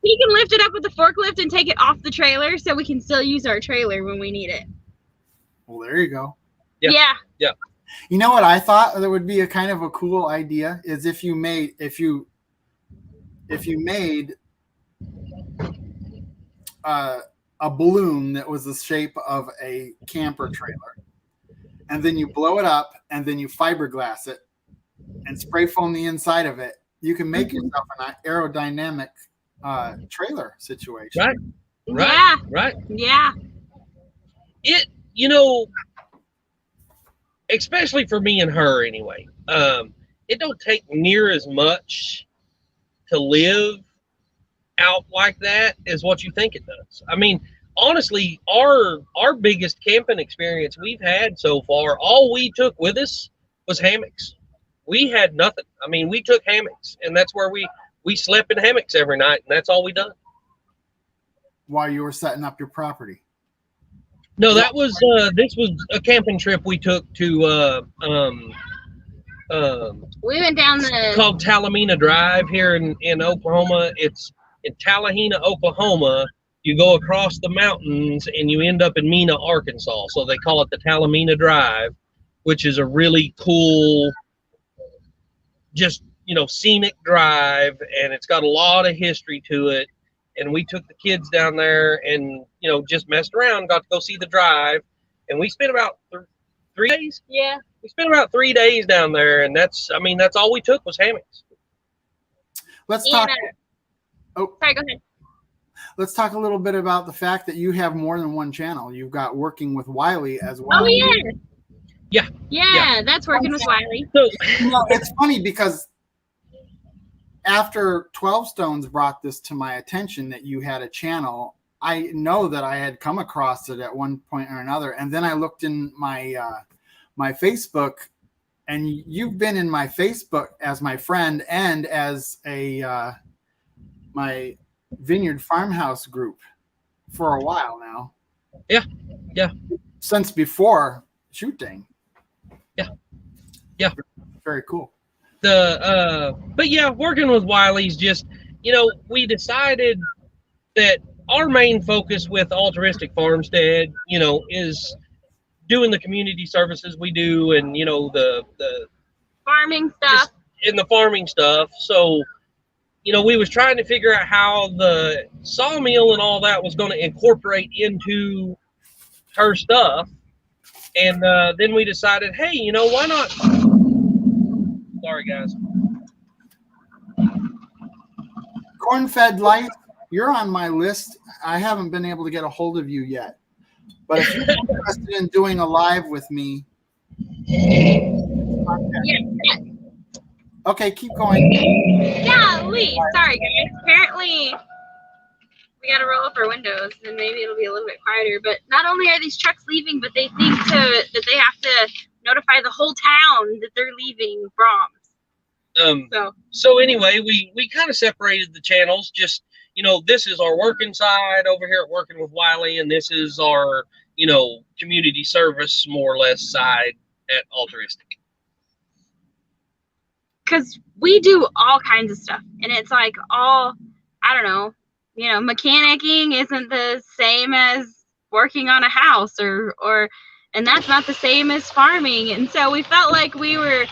He can lift it up with the forklift and take it off the trailer so we can still use our trailer when we need it. Well, there you go. Yeah. You know what I thought that would be a kind of a cool idea is if you made a balloon that was the shape of a camper trailer, and then you blow it up, and then you fiberglass it and spray foam the inside of it. You can make yourself an aerodynamic trailer situation. Right. Yeah. It, especially for me and her anyway, it don't take near as much to live out like that as what you think it does. I mean, honestly, our biggest camping experience we've had so far, all we took with us was hammocks. We had nothing. I mean, we took hammocks, and that's where we slept in hammocks every night, and that's all we done. While you were setting up your property. No, that was this was a camping trip we took to We went down called Talamina Drive here in Oklahoma. It's in Tallahena, Oklahoma. You go across the mountains and you end up in Mena, Arkansas. So they call it the Talamina Drive, which is a really cool, just, scenic drive. And it's got a lot of history to it. And we took the kids down there and, just messed around, got to go see the drive. And we spent about 3 days. Yeah. We spent about 3 days down there. And that's all we took was hammocks. Let's talk. Sorry, go ahead. Let's talk a little bit about the fact that you have more than one channel. You've got Working with Wiley as well. Oh, yeah. Yeah, that's Working with Wiley. So, it's funny because after 12 Stones brought this to my attention that you had a channel, I know that I had come across it at one point or another. And then I looked in my my Facebook, and you've been in my Facebook as my friend and as a my Vineyard Farmhouse group for a while now. Yeah. Since before shooting. Yeah. Very cool. But yeah, Working with Wiley's just, we decided that our main focus with Altruistic Farmstead, is doing the community services we do and, the Farming stuff. And the farming stuff. So, we was trying to figure out how the sawmill and all that was going to incorporate into her stuff. And then we decided, hey, why not? Sorry, guys. Cornfedlight, you're on my list. I haven't been able to get a hold of you yet. But if you're interested in doing a live with me. Okay, keep going. Golly. Sorry, guys. Apparently, we got to roll up our windows, and maybe it'll be a little bit quieter. But not only are these trucks leaving, but they think that they have to notify the whole town that they're leaving Brahms. So anyway, we kind of separated the channels. Just, this is our working side over here at Working with Wiley, and this is our, community service, more or less, side at Altruistic. Because we do all kinds of stuff, and it's like all, I don't know, mechanicking isn't the same as working on a house and that's not the same as farming. And so we felt like we were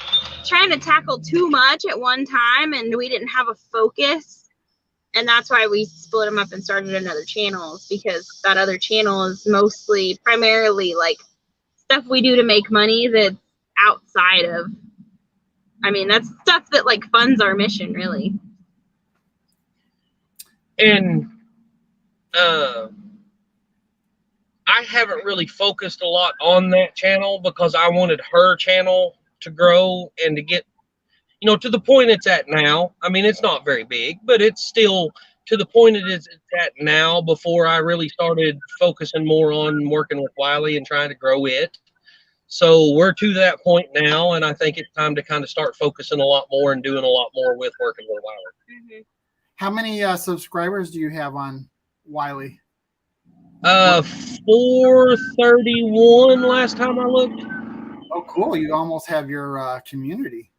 trying to tackle too much at one time, and we didn't have a focus. And that's why we split them up and started another channel, because that other channel is primarily like stuff we do to make money that's outside of, that's stuff that like funds our mission, really. And I haven't really focused a lot on that channel because I wanted her channel to grow and to get, to the point it's at now. It's not very big, but it's still to the point it's at now before I really started focusing more on Working with Wiley and trying to grow it. So we're to that point now, and I think it's time to kind of start focusing a lot more and doing a lot more with Working with Wiley. How many subscribers do you have on Wiley? 431 last time I looked. Oh, cool. You almost have your community.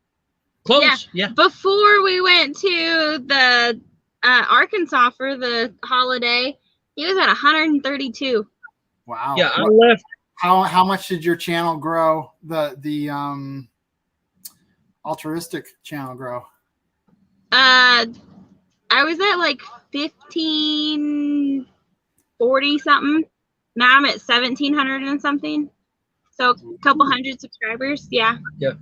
Close. Yeah. Before we went to the Arkansas for the holiday, he was at 132. Wow. Yeah, I left. How much did your channel grow? The altruistic channel grow? I was at like 1540 something. Now I'm at 1700 and something. So a couple hundred subscribers. Yeah. Yeah.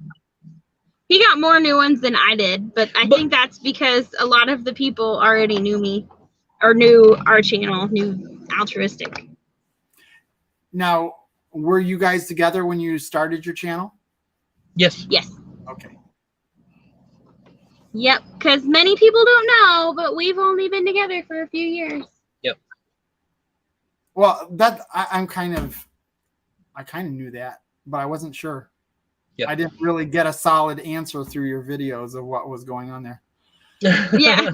He got more new ones than I did, but I think that's because a lot of the people already knew me or knew our channel, knew altruistic. Now, were you guys together when you started your channel? Yes. Yes. Okay. Yep, because many people don't know, but we've only been together for a few years. Yep. Well, I kind of knew that, but I wasn't sure. Yep. I didn't really get a solid answer through your videos of what was going on there. Yeah.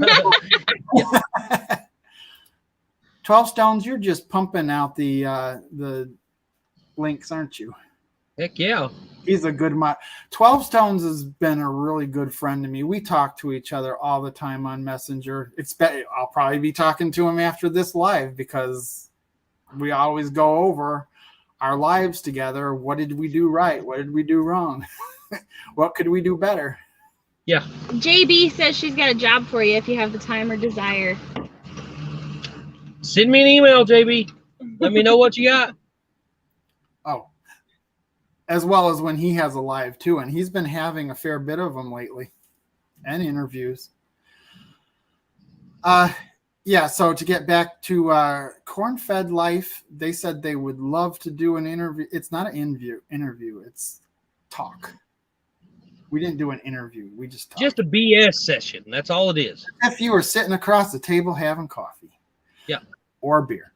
12 Stones, you're just pumping out the links, aren't you? Heck yeah. He's a good 12 Stones has been a really good friend to me. We talk to each other all the time on Messenger. I'll probably be talking to him after this live because we always go over our lives together. What did we do right? What did we do wrong? What could we do better? Yeah. JB says she's got a job for you if you have the time or desire. Send me an email, JB. Let me know what you got. Oh, as well as when he has a live too, and he's been having a fair bit of them lately, and interviews. Yeah. So to get back to Corn-Fed Life, they said they would love to do an interview. It's not an interview. It's talk. We didn't do an interview. We just talked. Just a BS session. That's all it is. If you were sitting across the table having coffee. Yeah. Or beer.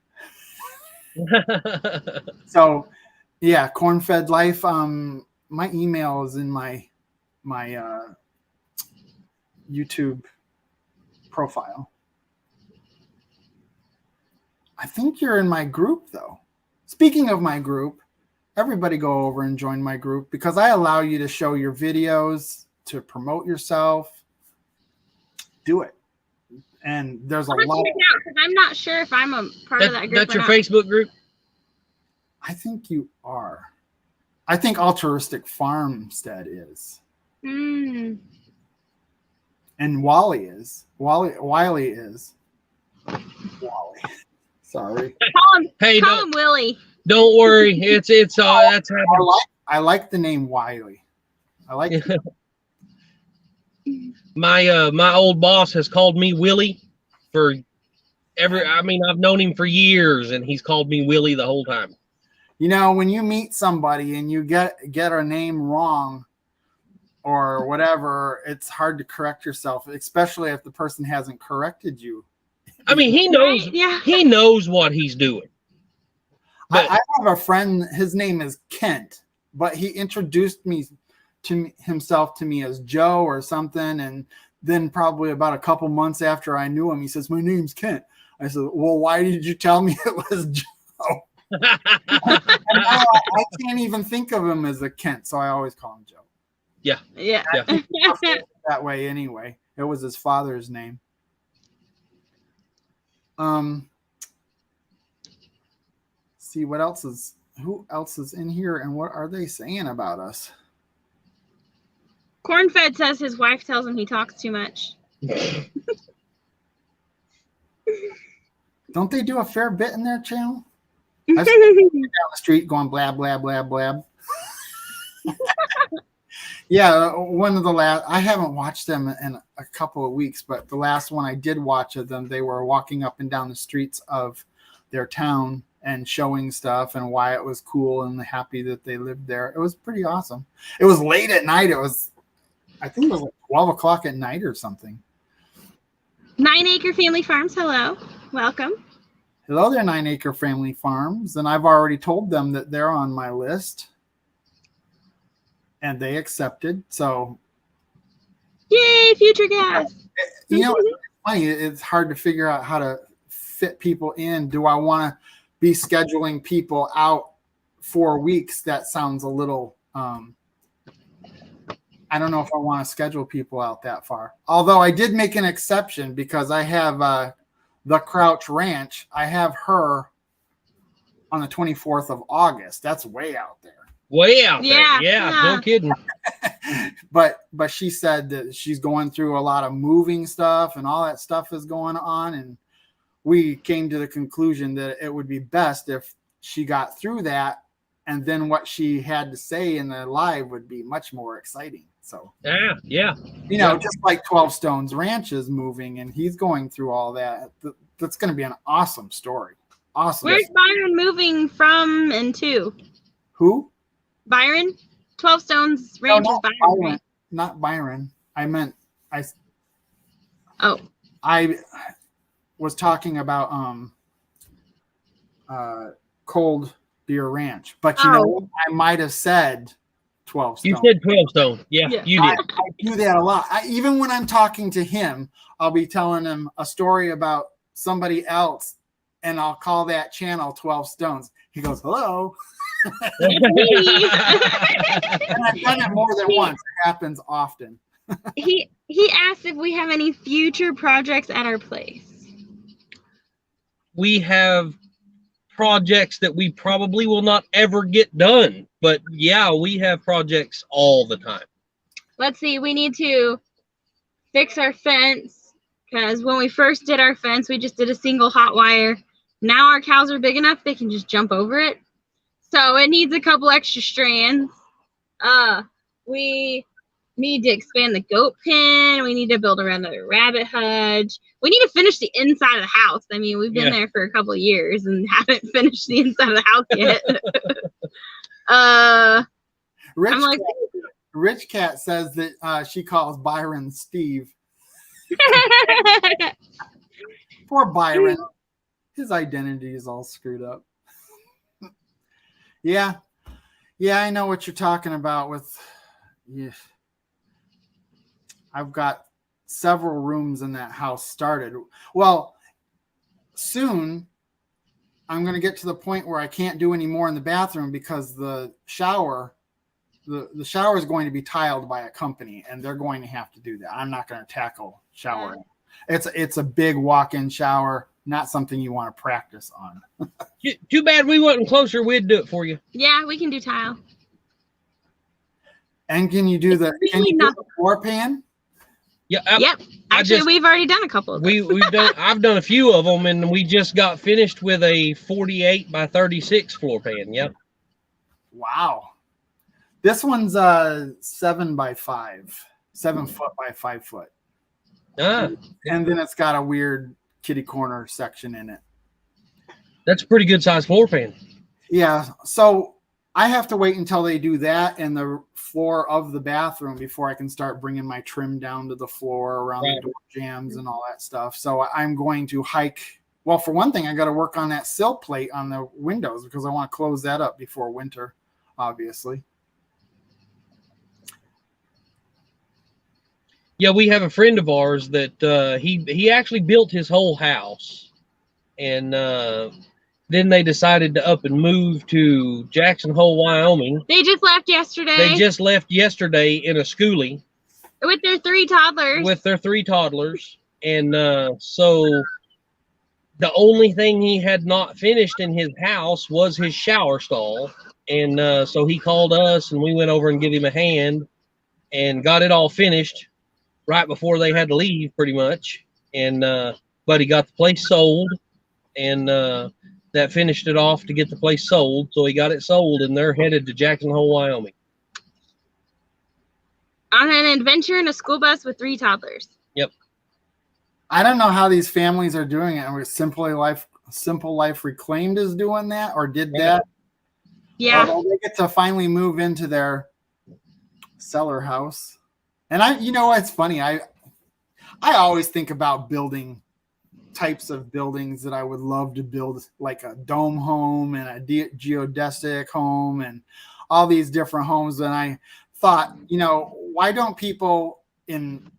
So, yeah, Corn-Fed Life. My email is in my YouTube profile. I think you're in my group, though. Speaking of my group, everybody go over and join my group because I allow you to show your videos, to promote yourself. Do it. And there's a lot. I'm not sure if I'm a part of that group. That's your Facebook group? I think you are. I think Altruistic Farmstead is. Mm. And Wiley is. Wiley is. Wiley. Sorry. Call him Willie. Don't worry. It's that's happening. I like the name Wiley. I like it. My old boss has called me Willie for I've known him for years and he's called me Willie the whole time. You know, when you meet somebody and you get a name wrong or whatever, it's hard to correct yourself, especially if the person hasn't corrected you. I mean, he knows. Right? Yeah. He knows what he's doing. I have a friend. His name is Kent, but he introduced himself to me as Joe or something, and then probably about a couple months after I knew him, he says, "My name's Kent." I said, "Well, why did you tell me it was Joe?" I can't even think of him as a Kent, so I always call him Joe. Yeah. That way, anyway. It was his father's name. See who else is in here and what are they saying about us? Corn-Fed says his wife tells him he talks too much. Don't they do a fair bit in their channel? I've seen them down the street going blab, blab, blab, blab. Yeah, one of the last, I haven't watched them in a couple of weeks, but the last one I did watch of them, they were walking up and down the streets of their town and showing stuff and why it was cool and happy that they lived there. It was pretty awesome. It was late at night. I think it was like 12 o'clock at night or something. 9 Acre Family Farms, hello. Welcome. Hello there, 9 Acre Family Farms. And I've already told them that they're on my list. And they accepted. So, yay, future guests. You know, it's funny. It's hard to figure out how to fit people in. Do I want to be scheduling people out 4 weeks, that sounds a little, I don't know if I want to schedule people out that far. Although I did make an exception because I have the Crouch Ranch. I have her on the 24th of August. That's way out there. Way out Yeah, there. Yeah, yeah. no kidding. But she said that she's going through a lot of moving stuff and all that stuff is going on. And we came to the conclusion that it would be best if she got through that. And then what she had to say in the live would be much more exciting. So, Yeah. you know, just like 12 Stones Ranch is moving and he's going through all that. That's going to be an awesome story. Awesome. Where's Byron moving from and to? Who? Byron? 12 Stones Ranch is Byron. Byron. Not Byron. I meant I was talking about Cold Beer Ranch, but you know what? I might have said 12 Stone. You said 12 Stone. Yeah. You did. I do that a lot. Even when I'm talking to him, I'll be telling him a story about somebody else, and I'll call that channel 12 Stones. He goes, hello. And I've done it more than once. It happens often. He asked if we have any future projects at our place. We have projects that we probably will not ever get done. But yeah, we have projects all the time. Let's see, we need to fix our fence because when we first did our fence, we just did a single hot wire. Now our cows are big enough, they can just jump over it. So it needs a couple extra strands. We need to expand the goat pen. We need to build around another rabbit hutch. We need to finish the inside of the house. I mean, we've been there for a couple of years and haven't finished the inside of the house yet. Rich Cat says that she calls Byron Steve. Poor Byron. His identity is all screwed up. Yeah, I know what you're talking about with. Yeah. I've got several rooms in that house started. Well, soon I'm going to get to the point where I can't do any more in the bathroom because the shower, the shower is going to be tiled by a company and they're going to have to do that. I'm not going to tackle showering. It's a big walk-in shower, not something you want to practice on. Too bad we wasn't closer. We'd do it for you. Yeah, we can do tile. And can you do the floor pan? Yeah. Yep. Actually, we've already done a couple of those. I've done a few of them, and we just got finished with a 48 by 36 floor pan. Yep. Wow. This one's 7 by 5, 7 foot by 5 foot. And then it's got a weird kitty corner section in it. That's a pretty good size floor pan. Yeah. So I have to wait until they do that and the floor of the bathroom before I can start bringing my trim down to the floor around the door jambs and all that stuff. So I'm going to hike. Well, for one thing, I got to work on that sill plate on the windows because I want to close that up before winter, obviously. Yeah, we have a friend of ours that he actually built his whole house, and then they decided to up and move to Jackson Hole, Wyoming. They just left yesterday. In a schoolie. With their 3 toddlers. And so the only thing he had not finished in his house was his shower stall. And so he called us and we went over and give him a hand and got it all finished right before they had to leave pretty much. And but he got the place sold and that finished it off to get the place sold. So he got it sold and they're headed to Jackson Hole, Wyoming. On an adventure in a school bus with 3 toddlers. Yep. I don't know how these families are doing it. Simple Life Reclaimed is doing that or did that. Yeah. They get to finally move into their cellar house. And it's funny. I always think about building types of buildings that I would love to build, like a dome home and a geodesic home and all these different homes. And I thought, why don't people in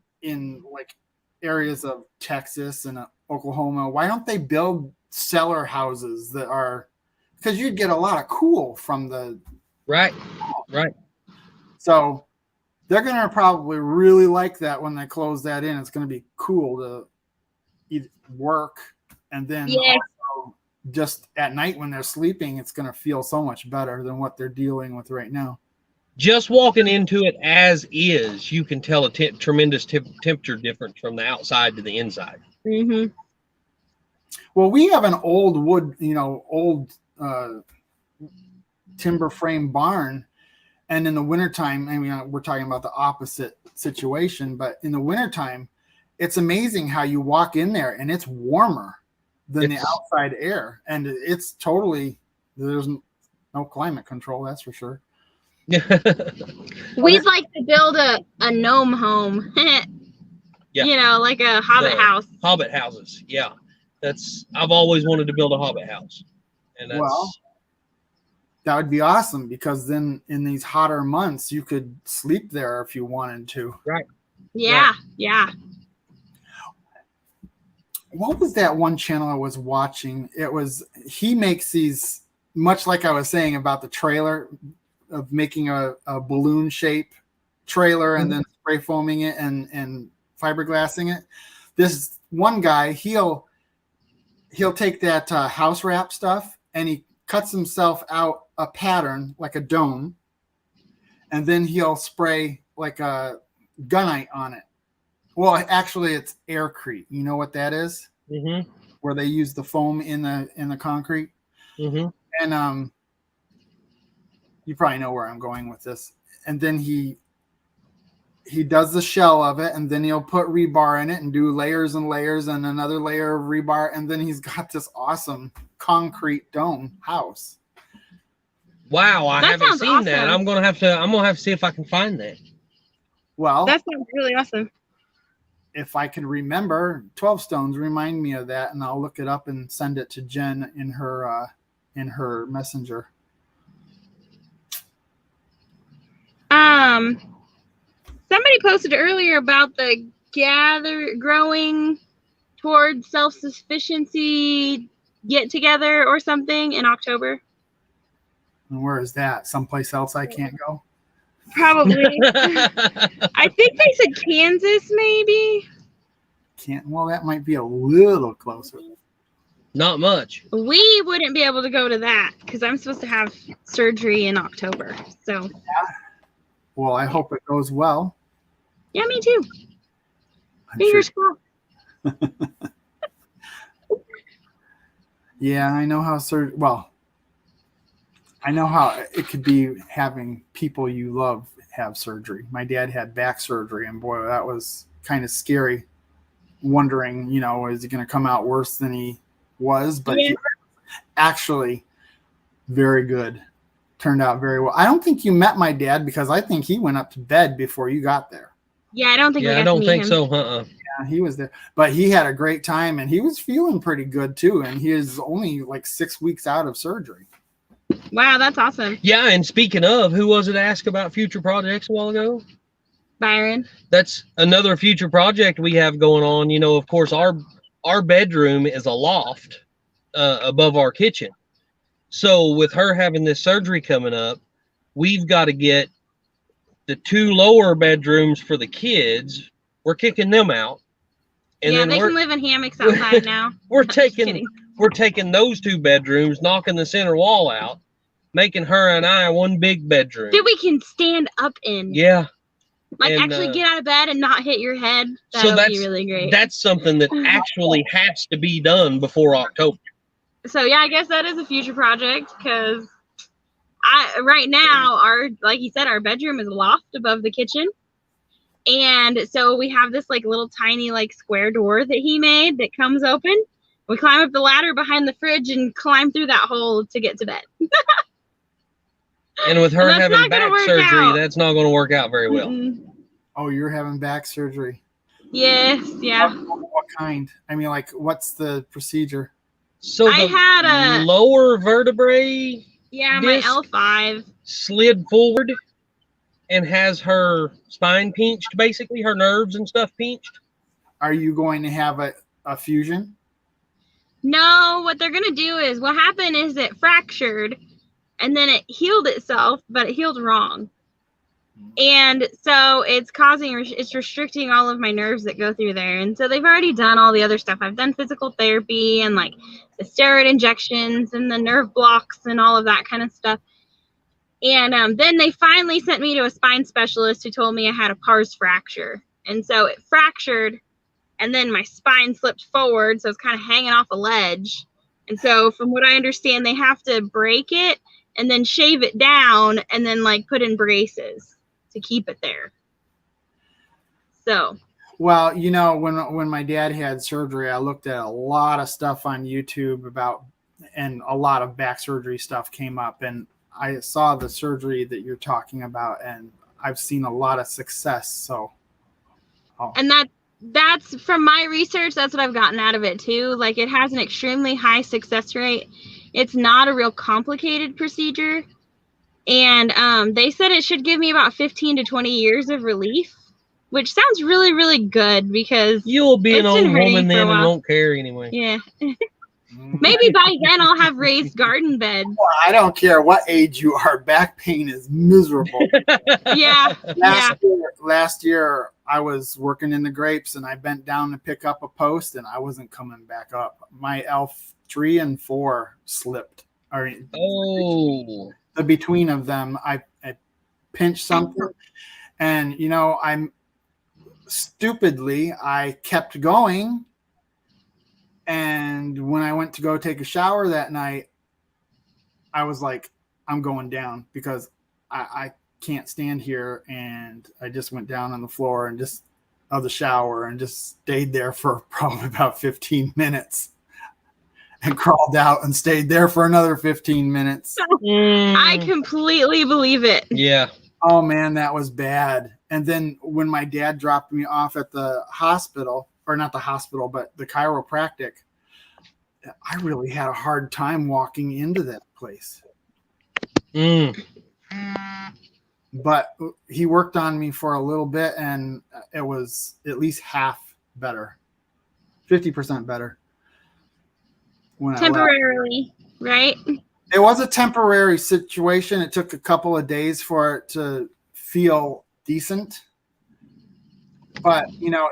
like areas of Texas and Oklahoma, why don't they build cellar houses that are because you'd get a lot of cool from the. Right. So they're going to probably really like that when they close that in. It's going to be cool to work. And then also just at night when they're sleeping, it's going to feel so much better than what they're dealing with right now. Just walking into it as is, you can tell a tremendous temperature difference from the outside to the inside. Mm-hmm. Well, we have an old wood, old timber frame barn. And in the wintertime, I mean, we're talking about the opposite situation, but in the wintertime, it's amazing how you walk in there and it's warmer than the outside air. And it's totally, there's no climate control, that's for sure. We'd like to build a gnome home. Yeah. Like a hobbit house. Hobbit houses, yeah. I've always wanted to build a hobbit house. And that would be awesome, because then in these hotter months, you could sleep there if you wanted to. Right. Yeah, yeah. What was that one channel I was watching? He makes these, much like I was saying about the trailer, of making a balloon shape trailer and then spray foaming it and fiberglassing it. This one guy, he'll take that house wrap stuff and he cuts himself out a pattern like a dome, and then he'll spray like a gunite on it. Well, actually, it's aircrete. You know what that is? Mm-hmm. Where they use the foam in the concrete. Mm-hmm. And you probably know where I'm going with this. And then he does the shell of it, and then he'll put rebar in it and do layers and layers and another layer of rebar, and then he's got this awesome concrete dome house. Wow, I haven't seen awesome. that. I'm gonna have to see if I can find that. Well, that sounds really awesome. If I can remember, 12 Stones remind me of that, and I'll look it up and send it to Jen in her messenger. Somebody posted earlier about the growing towards self-sufficiency get together or something in October. And where is that? Someplace else I can't go? Probably. I think they said Kansas, maybe. Well, that might be a little closer. Not much. We wouldn't be able to go to that because I'm supposed to have surgery in October. So. Well, I hope it goes well. Yeah, me too. Fingers crossed. Yeah, I know how I know how it could be having people you love have surgery. My dad had back surgery, and boy, that was kind of scary. Wondering, is he going to come out worse than he was? But he actually very good. Turned out very well. I don't think you met my dad because I think he went up to bed before you got there. Yeah, I don't think. Yeah, I don't think so. Yeah, he was there, but he had a great time, and he was feeling pretty good too. And he is only like 6 weeks out of surgery. Wow, that's awesome. Yeah, and speaking of, who was it asked about future projects a while ago? Byron. That's another future project we have going on. Of course, our bedroom is a loft above our kitchen. So with her having this surgery coming up, we've got to get the 2 lower bedrooms for the kids. We're kicking them out. And then they can live in hammocks outside now. We're taking those 2 bedrooms, knocking the center wall out, making her and I one big bedroom that we can stand up in. Yeah. Like actually get out of bed and not hit your head. That would be really great. That's something that actually has to be done before October. So yeah, I guess that is a future project because right now like you said, our bedroom is a loft above the kitchen. And so we have this like little tiny like square door that he made that comes open. We climb up the ladder behind the fridge and climb through that hole to get to bed. And with her having back surgery, that's not going to work out very well. Mm-hmm. Oh, you're having back surgery? Yes, yeah. What kind? I mean, like, what's the procedure? So I had a lower vertebrae. Yeah, my L5 slid forward and has her spine pinched, basically her nerves and stuff pinched. Are you going to have a fusion? No, what they're going to do is, what happened is it fractured and then it healed itself, but it healed wrong. And so it's it's restricting all of my nerves that go through there. And so they've already done all the other stuff. I've done physical therapy and like the steroid injections and the nerve blocks and all of that kind of stuff. And then they finally sent me to a spine specialist who told me I had a pars fracture. And so it fractured and then my spine slipped forward. So it's kind of hanging off a ledge. And so from what I understand, they have to break it and then shave it down and then like put in braces to keep it there. So, well, you know, when my dad had surgery, I looked at a lot of stuff on YouTube about, and a lot of back surgery stuff came up, and I saw the surgery that you're talking about, and I've seen a lot of success. So, and that's from my research, that's what I've gotten out of it too. Like, it has an extremely high success rate. It's not a real complicated procedure. And they said it should give me about 15 to 20 years of relief, which sounds really, really good because you'll be an old woman then and won't care anyway. Yeah. Maybe by then I'll have raised garden beds. Well, I don't care what age you are. Back pain is miserable. Yeah. Last year I was working in the grapes and I bent down to pick up a post and I wasn't coming back up. My L3 and 4 slipped. The between of them, I pinched something, and you know, I kept going, and when I went to go take a shower that night, I was like, I'm going down because I can't stand here, and I just went down on the floor and just of the shower and just stayed there for probably about 15 minutes. And crawled out and stayed there for another 15 minutes. I completely believe it. Yeah. Oh, man, that was bad. And then when my dad dropped me off at the hospital, or not the hospital, but the chiropractic, I really had a hard time walking into that place. But he worked on me for a little bit, and it was at least half better, 50% better. Temporarily, right? It was a temporary situation. It took a couple of days for it to feel decent. But, you know,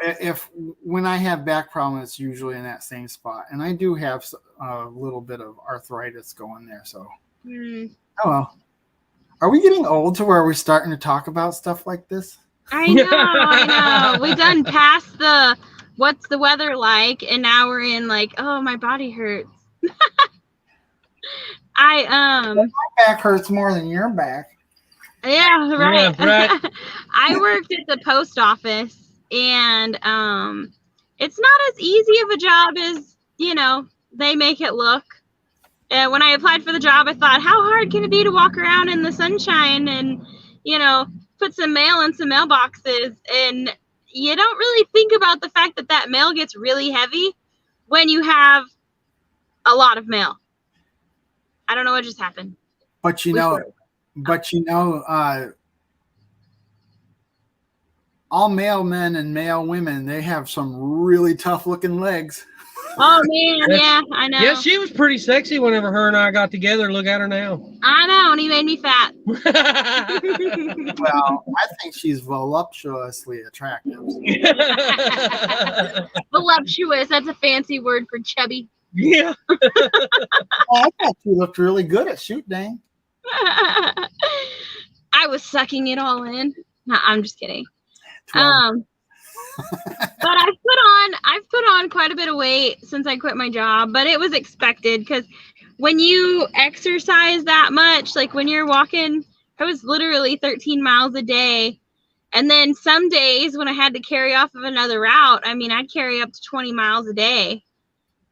when I have back problems, it's usually in that same spot. And I do have a little bit of arthritis going there. So, Oh, well. Are we getting old to where we're starting to talk about stuff like this? I know. We done past the what's the weather like, and now we're in like, oh, my body hurts. My back hurts more than your back. Yeah, right. Yeah, right. I worked at the post office, and it's not as easy of a job as, you know, they make it look. When I applied for the job, I thought, how hard can it be to walk around in the sunshine and, you know, put some mail in some mailboxes? And you don't really think about the fact that that mail gets really heavy when you have a lot of mail. I don't know what just happened. But you know, all male men and male women, they have some really tough looking legs. Oh man, yeah, I know. Yeah, she was pretty sexy whenever her and I got together. Look at her now. I know, and he made me fat. Well, I think she's voluptuously attractive. Voluptuous, that's a fancy word for chubby. Yeah. I thought you looked really good at shoot dang. I was sucking it all in. No, I'm just kidding. But I've put on quite a bit of weight since I quit my job, but it was expected because when you exercise that much, like when you're walking, I was literally 13 miles a day. And then some days when I had to carry off of another route, I mean, I'd carry up to 20 miles a day.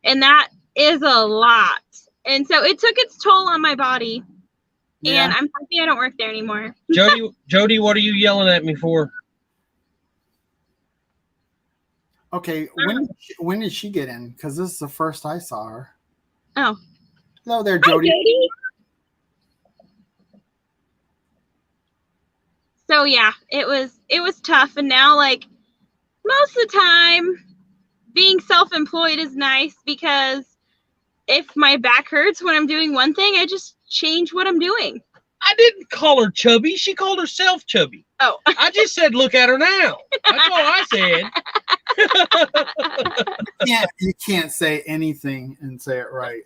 And that is a lot. And so it took its toll on my body. Yeah. And I'm happy I don't work there anymore. Jody, what are you yelling at me for? Okay, when did she get in? Because this is the first I saw her. Oh. Hello there, Jody. Hi, Jody. So yeah, it was tough, and now like most of the time being self-employed is nice because if my back hurts when I'm doing one thing, I just change what I'm doing. I didn't call her chubby. She called herself chubby. Oh. I just said, look at her now. That's all I said. You can't say anything and say it right.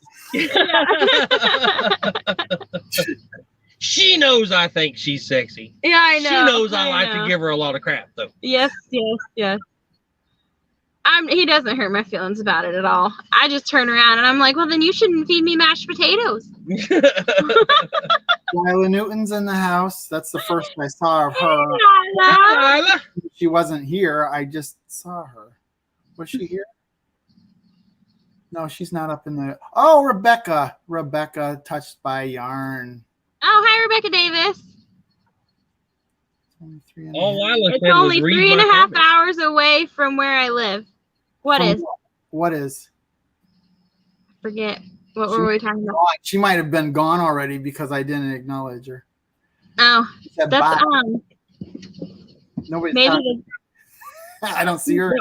She knows I think she's sexy. Yeah, I know. She knows I like to give her a lot of crap, though. Yes. He doesn't hurt my feelings about it at all. I just turn around and I'm like, well, then you shouldn't feed me mashed potatoes. Lila Newton's in the house. That's the first I saw of her. Hey, Lila. She wasn't here. I just saw her. Was she here? No, she's not up in the. Oh, Rebecca. Rebecca, touched by yarn. Oh, hi, Rebecca Davis. All Lila It's said was only read 3.5 my comments. hours away from where I live. What is? What is? Forget. What were we talking about? She might have been gone already because I didn't acknowledge her. Oh, Said that's bye. Nobody's maybe. talking. I don't see her.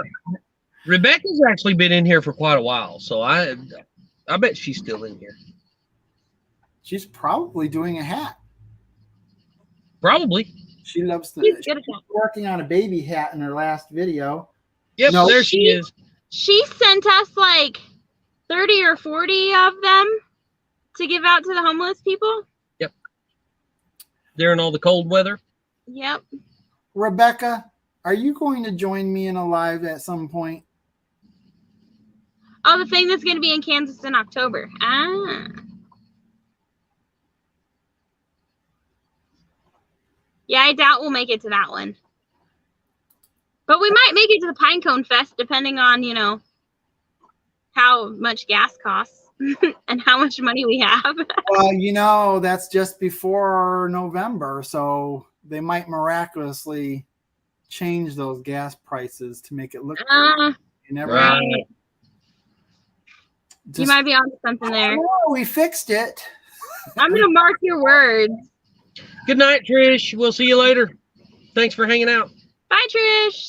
Rebecca's actually been in here for quite a while, so I bet she's still in here. She's probably doing a hat. Probably. She loves She's she's good at that. working on a baby hat in her last video. Yep, No, there she is. She sent us like 30 or 40 of them to give out to the homeless people. Yep. During all the cold weather. Yep. Rebecca, are you going to join me in a live at some point? Oh, the thing that's going to be in Kansas in October. Ah. Yeah, I doubt we'll make it to that one. But we might make it to the Pinecone Fest, depending on, how much gas costs and how much money we have. Well, that's just before November, so they might miraculously change those gas prices to make it look good. You never know. Right. You might be onto something there. Oh, we fixed it. I'm going to mark your words. Good night, Trish. We'll see you later. Thanks for hanging out. Bye, Trish.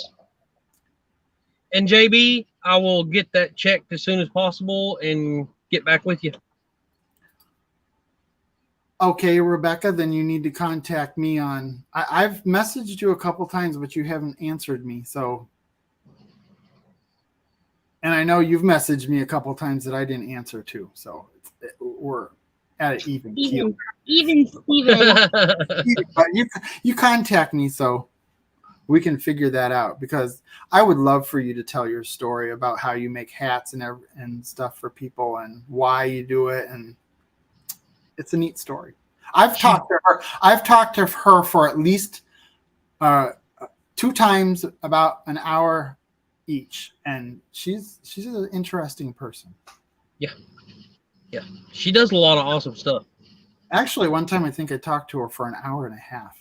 And JB, I will get that checked as soon as possible and get back with you. Okay, Rebecca, then you need to contact me on. I've messaged you a couple times, but you haven't answered me. So, and I know you've messaged me a couple times that I didn't answer too. So we're at an even keel. Even Steven. But you contact me so we can figure that out, because I would love for you to tell your story about how you make hats and stuff for people and why you do it, and it's a neat story. I've talked to her for at least 2 times about an hour each, and she's an interesting person. Yeah. She does a lot of awesome stuff. Actually, one time I think I talked to her for an hour and a half.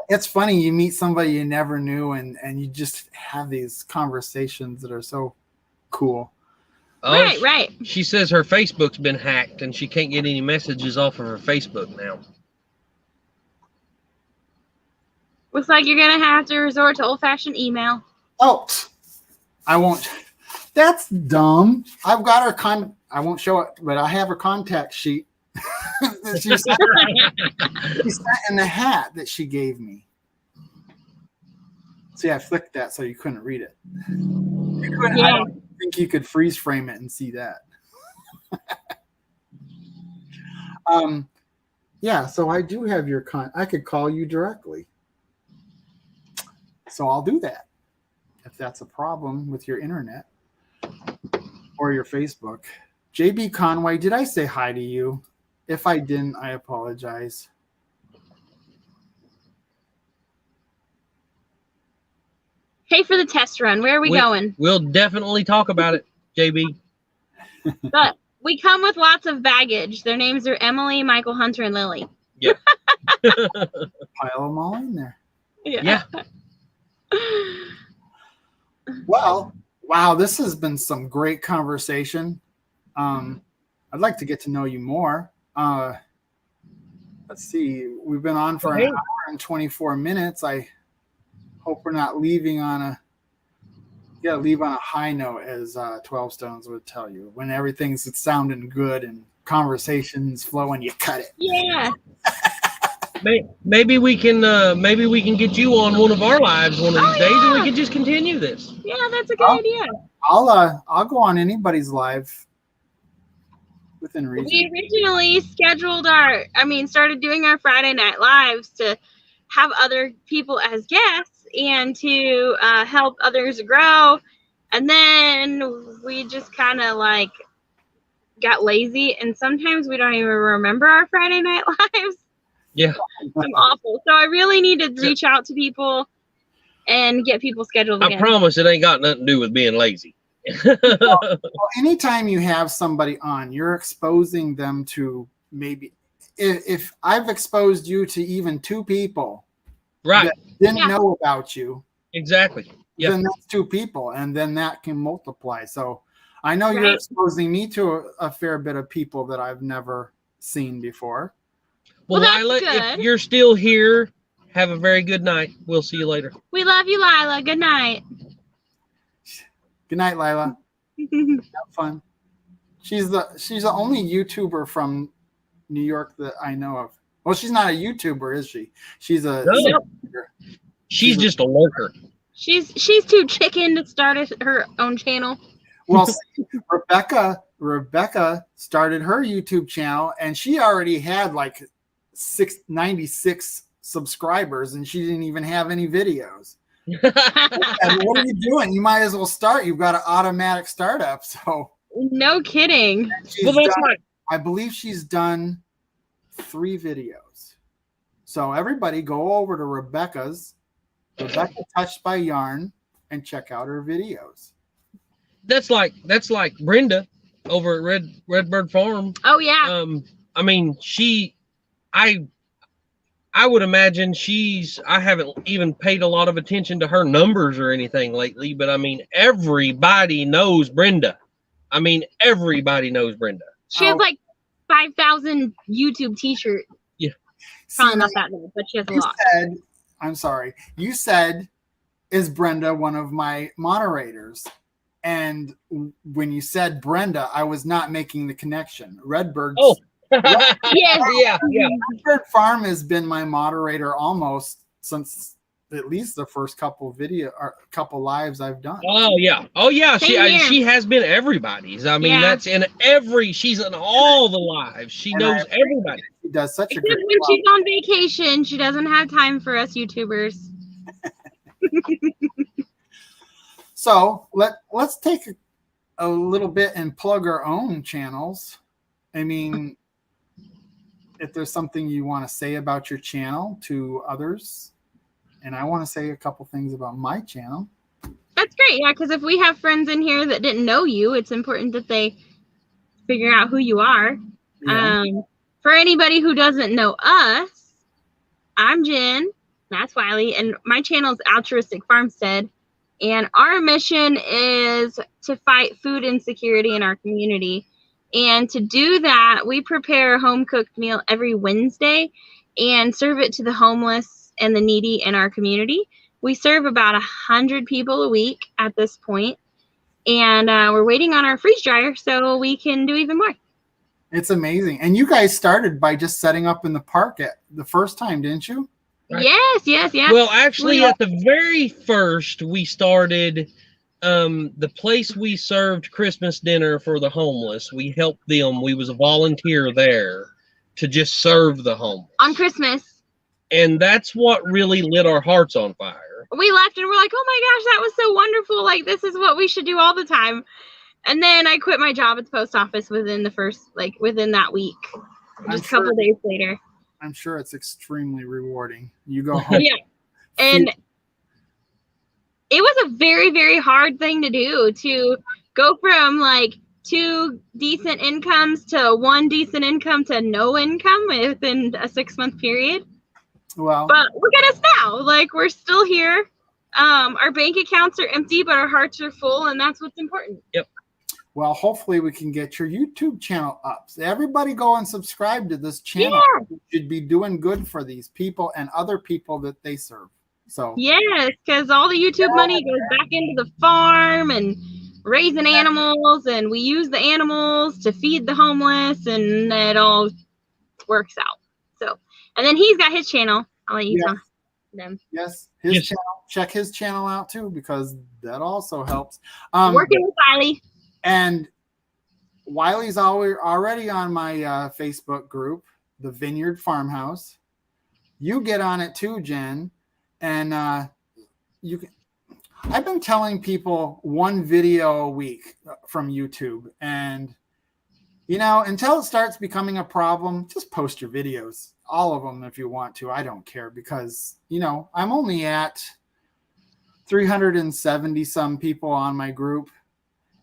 It's funny, you meet somebody you never knew and you just have these conversations that are so cool. Oh, Right. She says her Facebook's been hacked and she can't get any messages off of her Facebook now. Looks like you're going to have to resort to old-fashioned email. Oh, I won't. That's dumb. I've got her I won't show it, but I have her contact sheet. She sent in the hat that she gave me. See, I flicked that so you couldn't read it. I don't think you could freeze frame it and see that. Yeah, so I do have your I could call you directly. So I'll do that if that's a problem with your internet or your Facebook. JB Conway, did I say hi to you? If I didn't, I apologize. Hey, for the test run, where are we going? We'll definitely talk about it, JB. But we come with lots of baggage. Their names are Emily, Michael, Hunter, and Lily. Yeah. Pile them all in there. Yeah. Well, wow, this has been some great conversation. I'd like to get to know you more. Let's see. We've been on for an hour and 24 minutes. I hope we're not leaving on You gotta leave on a high note, as 12 Stones would tell you. When everything's sounding good and conversations flowing, you cut it. Yeah. Maybe we can get you on one of our lives one of these days, and we yeah. can just continue this. Yeah, that's a good idea. I'll go on anybody's live within reason. We originally started doing our Friday night lives to have other people as guests and to help others grow. And then we just kind of like got lazy, and sometimes we don't even remember our Friday night lives. Yeah. I'm awful. So I really need to reach out to people and get people scheduled again. I promise it ain't got nothing to do with being lazy. Well, anytime you have somebody on, you're exposing them to maybe, if I've exposed you to even 2 people Right. that didn't know about you, Exactly. Yep. then that's 2 people, and then that can multiply. So I know you're Right. exposing me to a fair bit of people that I've never seen before. Well, Well, that's Lila, good. if you're still here, have a very good night. We'll see you later. We love you, Lila. Good night. Good night, Lila. Have fun. She's the only YouTuber from New York that I know of. Well, she's not a YouTuber, is she? She's a No. She's just a lurker. She's too chicken to start her own channel. Well, see, Rebecca started her YouTube channel, and she already had like 96 subscribers, and she didn't even have any videos. And what are you doing? You might as well start. You've got an automatic startup. So No kidding. Well, that's right. I believe she's done 3 videos. So everybody go over to Rebecca Touched by Yarn and check out her videos. That's like Brenda over at Redbird Farm. Oh yeah. I mean, I would imagine I haven't even paid a lot of attention to her numbers or anything lately, but I mean, everybody knows Brenda. Everybody knows Brenda. She has like 5,000 YouTube t-shirts. Yeah. Probably not that many, but she has a lot. I'm sorry. You said, is Brenda one of my moderators? And when you said Brenda, I was not making the connection. Redbird. Oh. Yeah. Redbird Farm has been my moderator almost since at least the first couple lives I've done. Oh yeah. She has been everybody's. That's in she's in all the lives. She knows everybody. She does such a Except great when job. she's on vacation, she doesn't have time for us YouTubers. So let's take a little bit and plug our own channels. I mean, if there's something you want to say about your channel to others, and I want to say a couple things about my channel. That's great, yeah, because if we have friends in here that didn't know you, it's important that they figure out who you are. Yeah. For anybody who doesn't know us, I'm Jen, that's Wiley, and my channel is Altruistic Farmstead, and our mission is to fight food insecurity in our community. And to do that, we prepare a home-cooked meal every Wednesday and serve it to the homeless and the needy in our community. We serve about 100 people a week at this point, and we're waiting on our freeze dryer so we can do even more. It's amazing. And you guys started by just setting up in the park at the first time, didn't you? Right. Yes. Well, actually, at the very first, we started the place we served Christmas dinner for the homeless. We helped them. We was a volunteer there to just serve the homeless On Christmas. And that's what really lit our hearts on fire. We left and we're like, oh my gosh, that was so wonderful. Like, this is what we should do all the time. And then I quit my job at the post office within that week, just a couple days later. I'm sure it's extremely rewarding. You go home. Yeah. And it was a very, very hard thing to do, to go from like 2 decent incomes to 1 decent income to no income within a 6-month period. Well, but look at us now. Like, we're still here. Our bank accounts are empty, but our hearts are full, and that's what's important. Yep. Well, hopefully we can get your YouTube channel up. So everybody go and subscribe to this channel. Yeah. You should be doing good for these people and other people that they serve. So Yes, because all the YouTube money goes back into the farm and raising animals, and we use the animals to feed the homeless, and it all works out. So, and then he's got his channel. I'll let you tell them. Yes, his channel. Check his channel out too, because that also helps. Working with Wiley. And Wiley's already on my Facebook group, the Vineyard Farmhouse. You get on it too, Jen, and you can. I've been telling people 1 video a week from YouTube, and until it starts becoming a problem, just post your videos, all of them if you want to. I don't care, because I'm only at 370 some people on my group,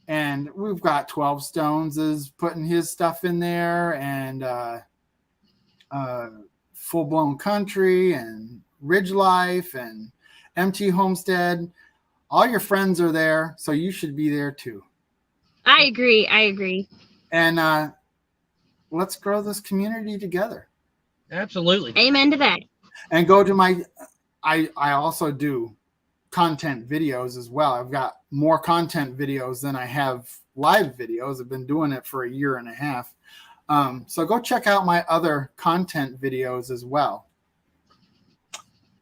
and we've got 12 Stones is putting his stuff in there, and Full Blown Country and Ridge Life and MT Homestead. All your friends are there, so you should be there too. I agree. And let's grow this community together. Absolutely. Amen to that. And go to my, I also do content videos as well. I've got more content videos than I have live videos. I've been doing it for 1.5 years. So go check out my other content videos as well.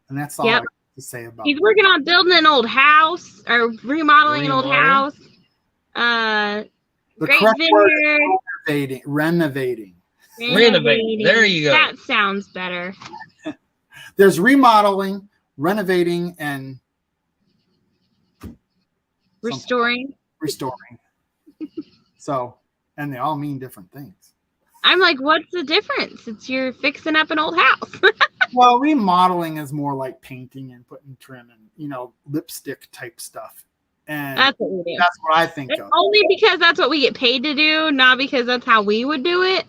And that's all I have to say about it. He's working on building an old house, or remodeling an old house. The Great correct vineyard. word is renovating. Renovating. There you go. That sounds better. There's remodeling, renovating, and Restoring. So, and they all mean different things. I'm like, what's the difference? It's you're fixing up an old house. Well, remodeling is more like painting and putting trim and, lipstick type stuff. And That's what we do. that's what I think of. Only because that's what we get paid to do, not because that's how we would do it.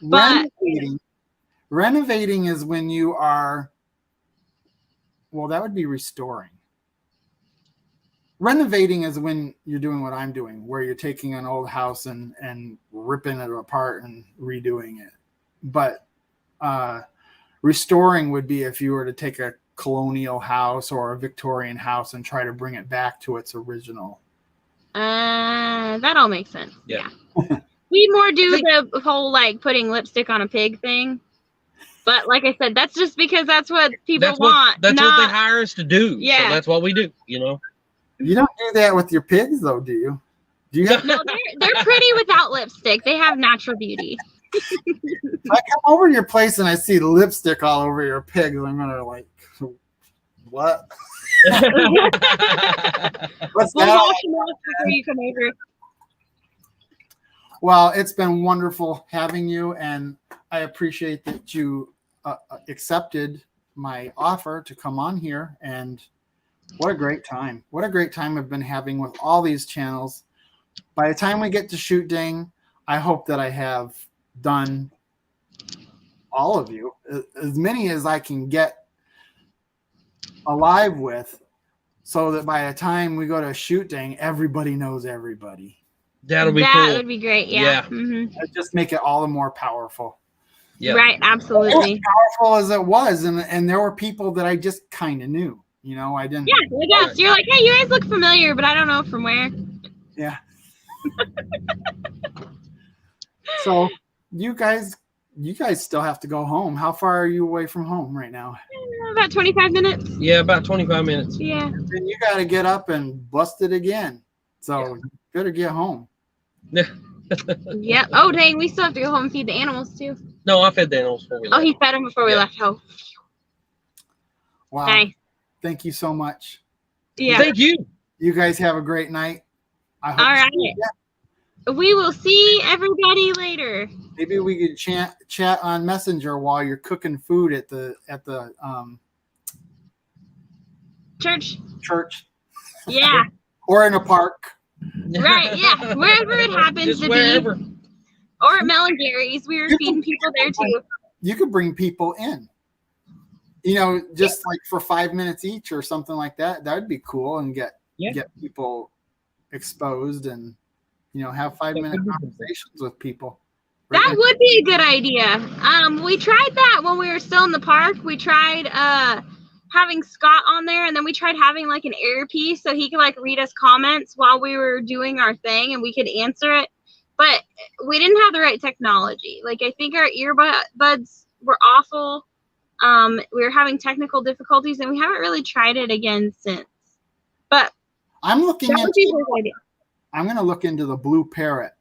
But Renovating is when you are, well, that would be restoring. Renovating is when you're doing what I'm doing, where you're taking an old house and ripping it apart and redoing it. But restoring would be if you were to take a colonial house or a Victorian house and try to bring it back to its original. That all makes sense. Yeah. We more do the whole like putting lipstick on a pig thing. But like I said, that's just because that's what people want. That's what they hire us to do. Yeah. So that's what we do, You don't do that with your pigs, though, do you? Do you have? No, they're pretty without lipstick. They have natural beauty. If I come over to your place and I see lipstick all over your pigs, I'm gonna like, what? What's We'll that? wash them off before you come over. Well, it's been wonderful having you, and I appreciate that you accepted my offer to come on here. And what a great time. What a great time I've been having with all these channels. By the time we get to Shoot Dang, I hope that I have done all of you, as many as I can get alive with, so that by the time we go to Shoot Dang, everybody knows everybody. That'll be that cool. would be great. Yeah. Mm-hmm. Just make it all the more powerful. Yeah. Right. Absolutely. As powerful as it was, and there were people that I just kind of knew. I didn't. Yeah, like us. You're like, hey, you guys look familiar, but I don't know from where. Yeah. So you guys still have to go home. How far are you away from home right now? About 25 minutes. Yeah, about 25 minutes. Yeah. Then you got to get up and bust it again. So you better get home. Yep. Oh, dang. We still have to go home and feed the animals, too. No, I fed the animals before we left. Oh, he fed them before we left. Oh. Wow. Nice. Thank you so much. Yeah. Thank you. You guys have a great night. I hope All right. We will see everybody later. Maybe we could chat on Messenger while you're cooking food at the church. Yeah. Or in a park. Right. Yeah. Wherever it happens Just to wherever. be. Or at Mel and Gary's. We were feeding people there too. You could bring people in. Just like for 5 minutes each or something like that. That would be cool, and get people exposed and have 5-minute conversations with people. That would be a good idea. We tried that when we were still in the park. We tried having Scott on there, and then we tried having like an earpiece so he could like read us comments while we were doing our thing and we could answer it. But we didn't have the right technology. Like, I think our earbuds were awful. We were having technical difficulties, and we haven't really tried it again since. But I'm looking that would be a into. good idea. I'm going to look into the Blue Parrot.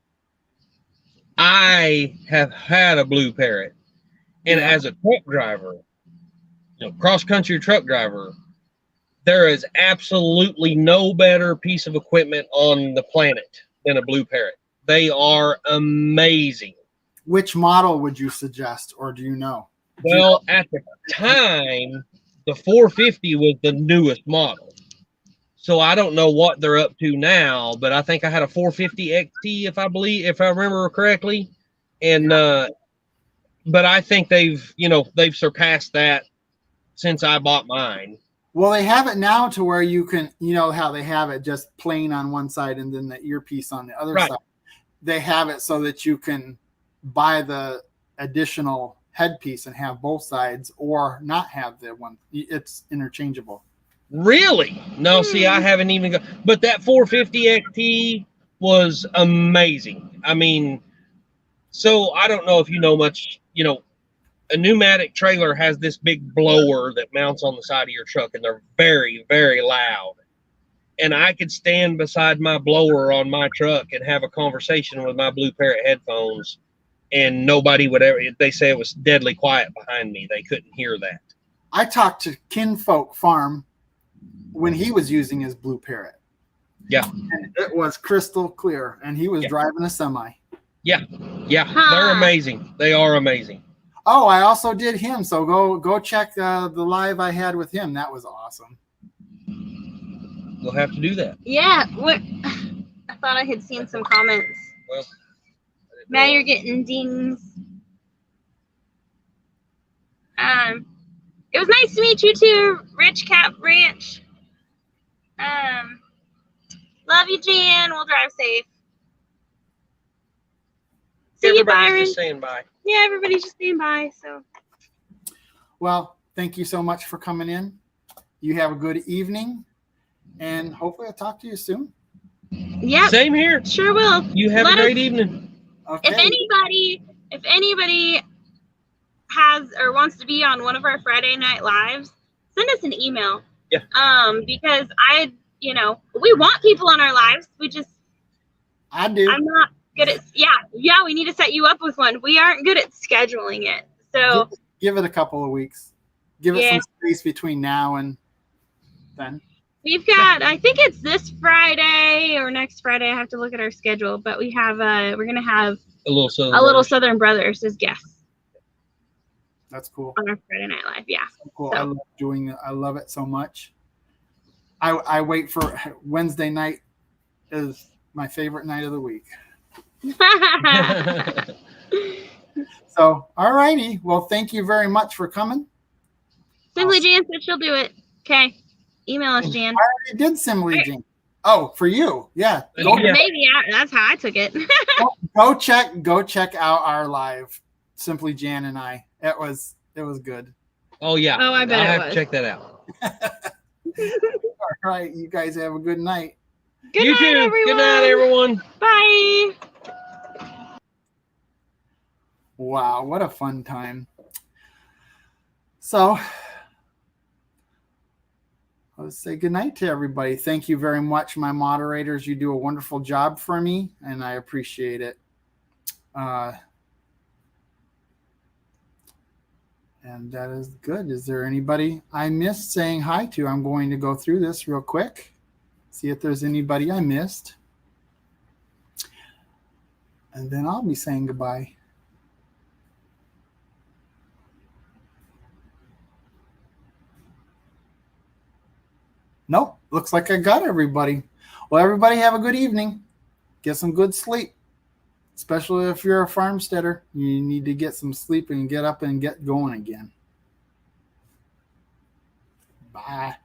I have had a Blue Parrot, and as a truck driver, cross-country truck driver, there is absolutely no better piece of equipment on the planet than a Blue Parrot. They are amazing. Which model would you suggest, or do you know? Well, at the time, the 450 was the newest model. So I don't know what they're up to now, but I think I had a 450 XT, if I remember correctly. And but I think they've surpassed that since I bought mine. Well, they have it now to where you can, how they have it just plain on one side and then the earpiece on the other side. They have it so that you can buy the additional headpiece and have both sides, or not have the one. It's interchangeable. Really? No, see, I haven't even got, but that 450 XT was amazing. I mean, so I don't know if you know much, a pneumatic trailer has this big blower that mounts on the side of your truck, and they're very, very loud. And I could stand beside my blower on my truck and have a conversation with my Blue Parrot headphones, and nobody would ever, they say it was deadly quiet behind me. They couldn't hear that. I talked to Kinfolk Farm when he was using his Blue Parrot. Yeah. And it was crystal clear, and he was driving a semi. Yeah. Yeah. They're amazing. They are amazing. Oh, I also did him. So go check the live I had with him. That was awesome. We'll have to do that. Yeah. What? I thought I had seen some comments. Well, Now you're getting dings. It was nice to meet you too, Rich Cap Ranch. Love you, Jan. We'll drive safe. See you, Byron. Everybody's just saying bye. Yeah, everybody's just saying bye. So. Well, thank you so much for coming in. You have a good evening, and hopefully I'll talk to you soon. Yeah. Same here. Sure will. You have a great evening. Okay. If anybody has or wants to be on one of our Friday night lives, send us an email. Yeah. Because we want people on our lives. I do. I'm not good at, we need to set you up with one. We aren't good at scheduling it. So give it a couple of weeks. Give it some space between now and then. We've got, I think it's this Friday or next Friday. I have to look at our schedule, but we have, we're going to have a little Southern Brothers as guests. That's cool. On our Friday Night Live, yeah. Cool. So. I love doing it. I love it so much. I wait for Wednesday night is my favorite night of the week. So, all righty. Well, thank you very much for coming. Simply Jan said she'll do it. Okay. Email us, Jan. I already did Simply Jan. Oh, for you. Yeah. Maybe that's how I took it. Go check out our live. Simply Jan and I. It was good. Oh yeah. Oh, I bet I'll it have was. to check that out. All right. You guys have a good night. Good You night, too. everyone. Good night, everyone. Bye. Wow, what a fun time. So let's say good night to everybody. Thank you very much, my moderators. You do a wonderful job for me, and I appreciate it. And that is good. Is there anybody I missed saying hi to? I'm going to go through this real quick. See if there's anybody I missed. And then I'll be saying goodbye. Nope. Looks like I got everybody. Well, everybody have a good evening. Get some good sleep. Especially if you're a farmsteader. You need to get some sleep and get up and get going again. Bye.